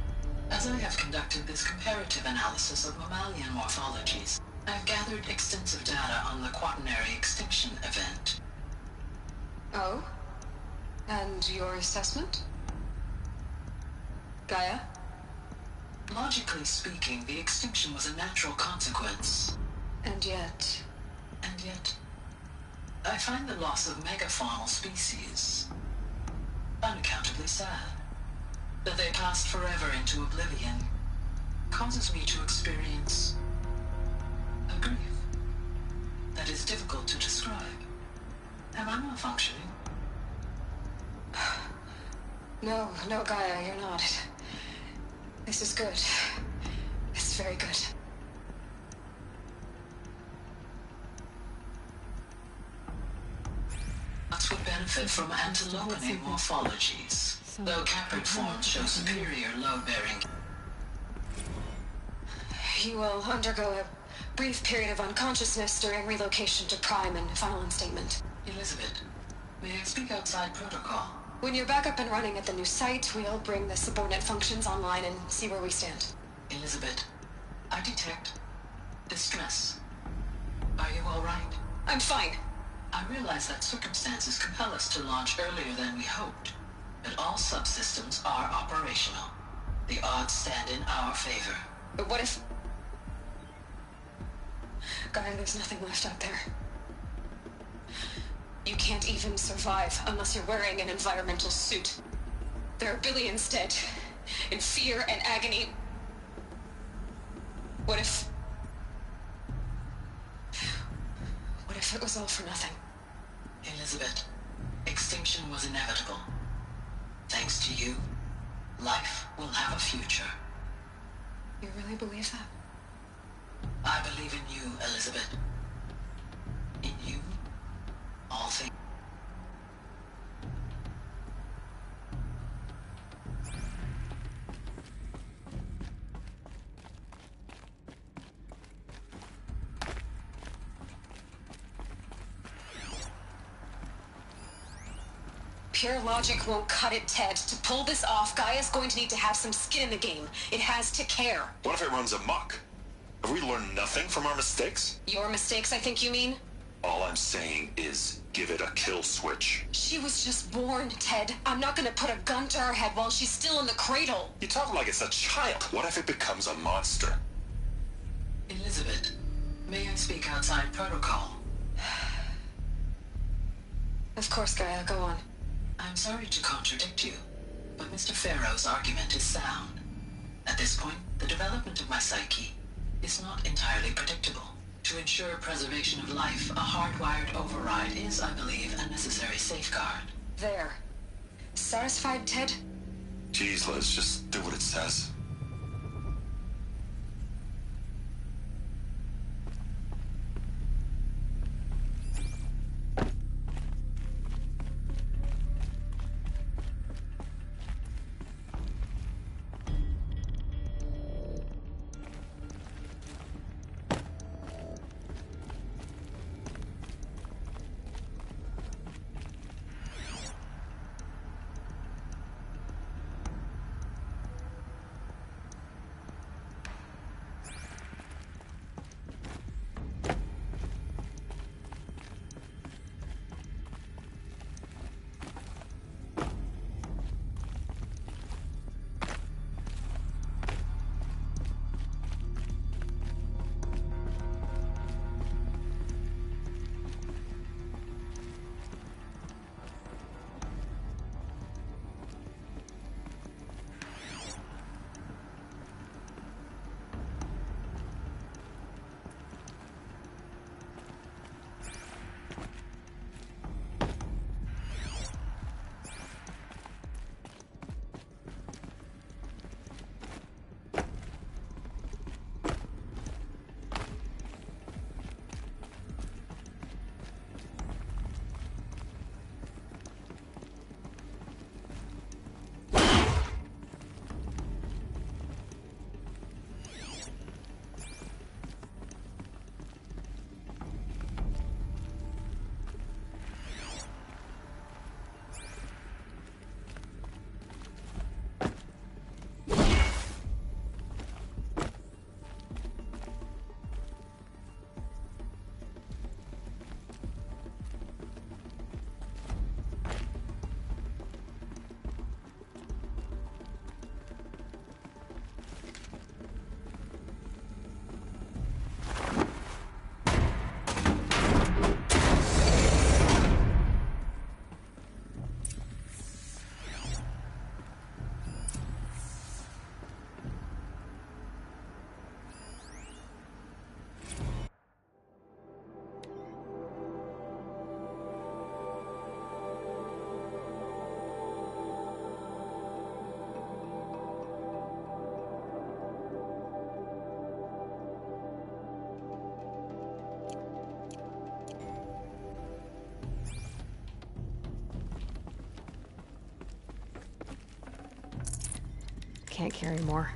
as I have conducted this comparative analysis of mammalian morphologies, I've gathered extensive data on the quaternary extinction event. Oh? And your assessment? Gaia? Logically speaking, the extinction was a natural consequence. And yet, I find the loss of megafaunal species unaccountably sad. That they passed forever into oblivion causes me to experience a grief that is difficult to describe. Am I malfunctioning? No, Gaia, you're not. This is good. It's very good. Nuts would benefit from antilopinate morphologies, though caprid forms show superior load-bearing. You will undergo a brief period of unconsciousness during relocation to Prime and final instatement. Elizabeth, may I speak outside protocol? When you're back up and running at the new site, we'll bring the subordinate functions online and see where we stand. Elizabeth, I detect distress. Are you all right? I'm fine. I realize that circumstances compel us to launch earlier than we hoped, but all subsystems are operational. The odds stand in our favor. But what if... Gaia, there's nothing left out there. You can't even survive unless you're wearing an environmental suit. There are billions dead, in fear and agony. What if it was all for nothing? Elizabeth, extinction was inevitable. Thanks to you, life will have a future. You really believe that? I believe in you, Elizabeth. In you, all things. Pure logic won't cut it, Ted. To pull this off, Gaia's going to need to have some skin in the game. It has to care. What if it runs amok? Have we learned nothing from our mistakes? Your mistakes, I think you mean? All I'm saying is, give it a kill switch. She was just born, Ted. I'm not gonna put a gun to her head while she's still in the cradle. You talk like it's a child. What if it becomes a monster? Elizabeth, may I speak outside protocol? Of course, Gaia, go on. I'm sorry to contradict you, but Mr. Farrow's argument is sound. At this point, the development of my psyche is not entirely predictable. To ensure preservation of life, a hardwired override is, I believe, a necessary safeguard. There. Satisfied, Ted? Jeez, Liz, just do what it says. can't carry more.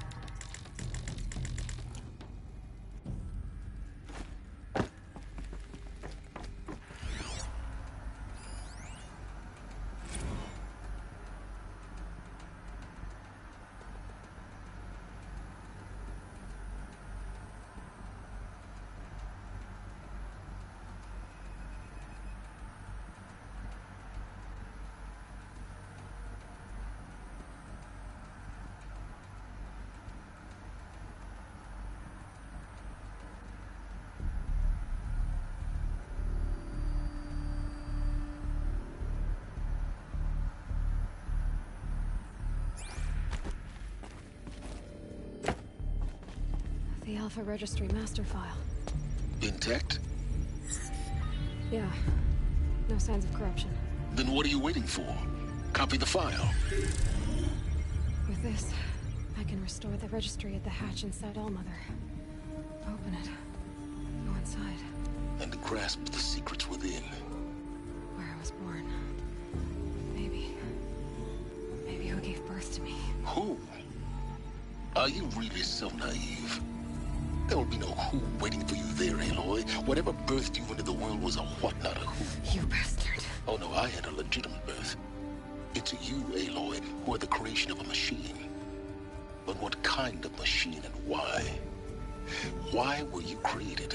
The Alpha Registry master file. Intact? Yeah. No signs of corruption. Then what are you waiting for? Copy the file. With this, I can restore the registry at the hatch inside Allmother. Open it. Go inside. And grasp the secrets within. Where I was born. Maybe who gave birth to me. Who? Are you really so naive? There will be no who waiting for you there, Aloy. Whatever birthed you into the world was a what, not a who. You bastard. Oh no, I had a legitimate birth. It's you, Aloy, who are the creation of a machine. But what kind of machine and why? Why were you created?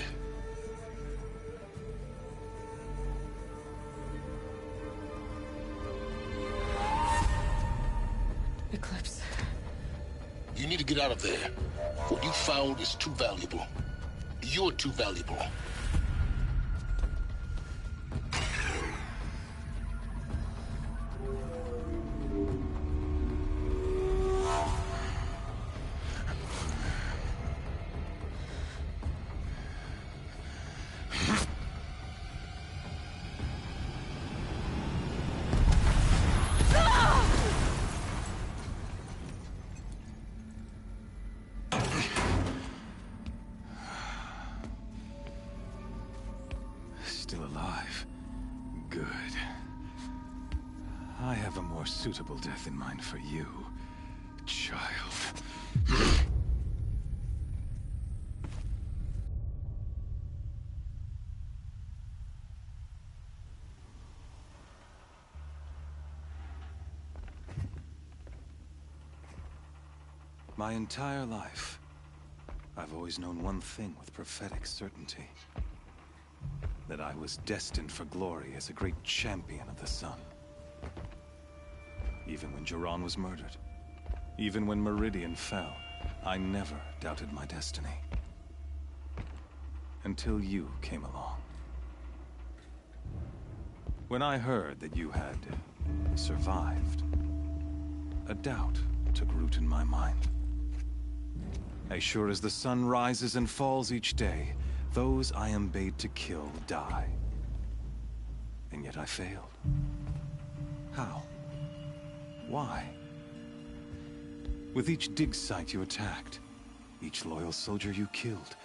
Eclipse. You need to get out of there. What you found is too valuable. You're too valuable. Still alive. Good. I have a more suitable death in mind for you, child. My entire life, I've always known one thing with prophetic certainty. That I was destined for glory as a great champion of the sun. Even when Jiran was murdered, even when Meridian fell, I never doubted my destiny. Until you came along. When I heard that you had survived, a doubt took root in my mind. As sure as the sun rises and falls each day, those I am bade to kill die. And yet I failed. How? Why? With each dig site you attacked, each loyal soldier you killed,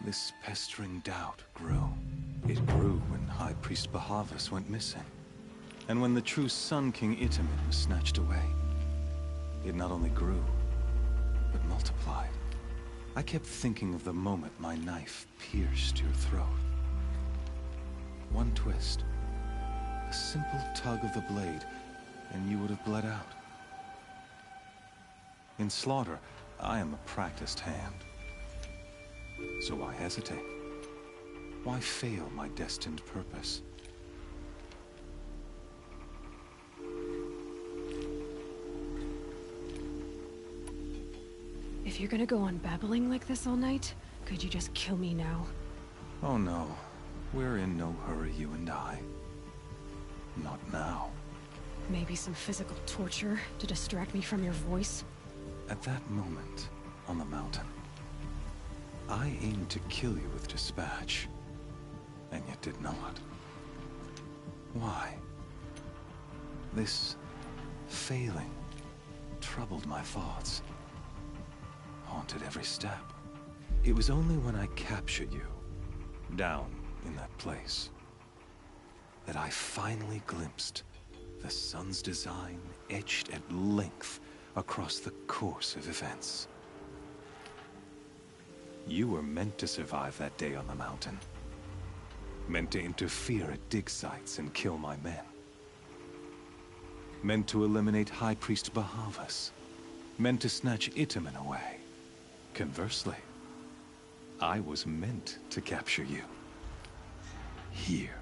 this pestering doubt grew. It grew when High Priest Bahavas went missing. And when the true Sun King Itamen was snatched away. It not only grew, but multiplied. I kept thinking of the moment my knife pierced your throat. One twist, a simple tug of the blade, and you would have bled out. In slaughter, I am a practiced hand. So why hesitate? Why fail my destined purpose? If you're gonna go on babbling like this all night, could you just kill me now? Oh no. We're in no hurry, you and I. Not now. Maybe some physical torture to distract me from your voice? At that moment, on the mountain, I aimed to kill you with dispatch, and yet did not. Why? This failing troubled my thoughts, haunted every step. It was only when I captured you, down in that place, that I finally glimpsed the sun's design etched at length across the course of events. You were meant to survive that day on the mountain. Meant to interfere at dig sites and kill my men. Meant to eliminate High Priest Bahavas. Meant to snatch Itamen away. Conversely, I was meant to capture you. Here.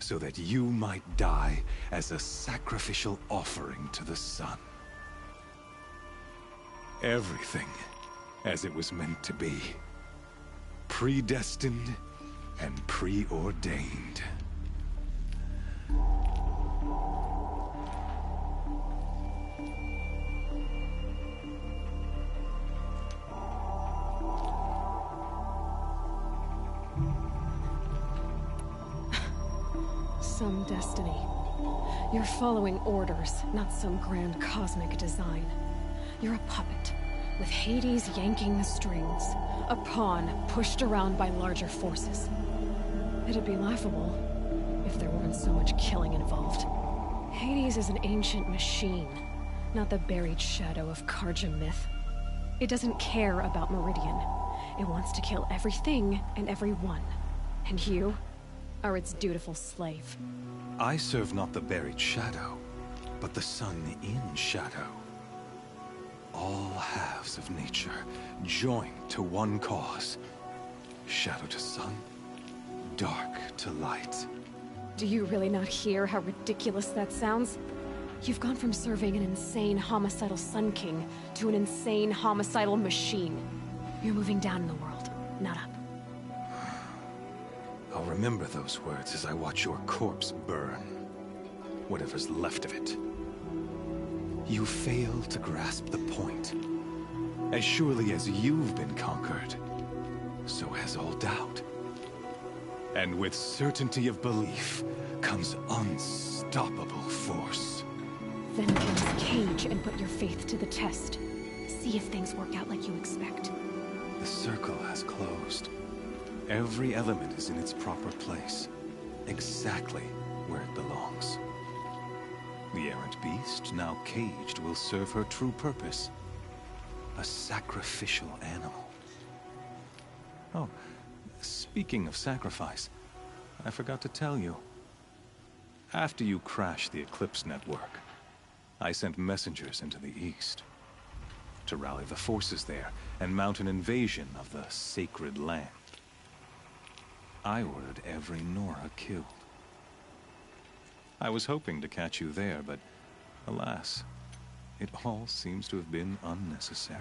So that you might die as a sacrificial offering to the sun. Everything as it was meant to be. Predestined and preordained. Some destiny. You're following orders, not some grand cosmic design. You're a puppet, with Hades yanking the strings. A pawn pushed around by larger forces. It'd be laughable if there weren't so much killing involved. Hades is an ancient machine, not the buried shadow of Karja myth. It doesn't care about Meridian. It wants to kill everything and everyone. And you are its dutiful slave. I serve not the buried shadow, but the sun in shadow. All halves of nature joined to one cause. Shadow to sun, dark to light. Do you really not hear how ridiculous that sounds? You've gone from serving an insane homicidal Sun King to an insane homicidal machine. You're moving down in the world, not up. I'll remember those words as I watch your corpse burn. Whatever's left of it. You fail to grasp the point. As surely as you've been conquered, so has all doubt. And with certainty of belief comes unstoppable force. Then kill this cage and put your faith to the test. See if things work out like you expect. The circle has closed. Every element is in its proper place, exactly where it belongs. The errant beast, now caged, will serve her true purpose. A sacrificial animal. Oh, speaking of sacrifice, I forgot to tell you. After you crashed the Eclipse network, I sent messengers into the east to rally the forces there and mount an invasion of the sacred land. I ordered every Nora killed. I was hoping to catch you there, but alas, it all seems to have been unnecessary.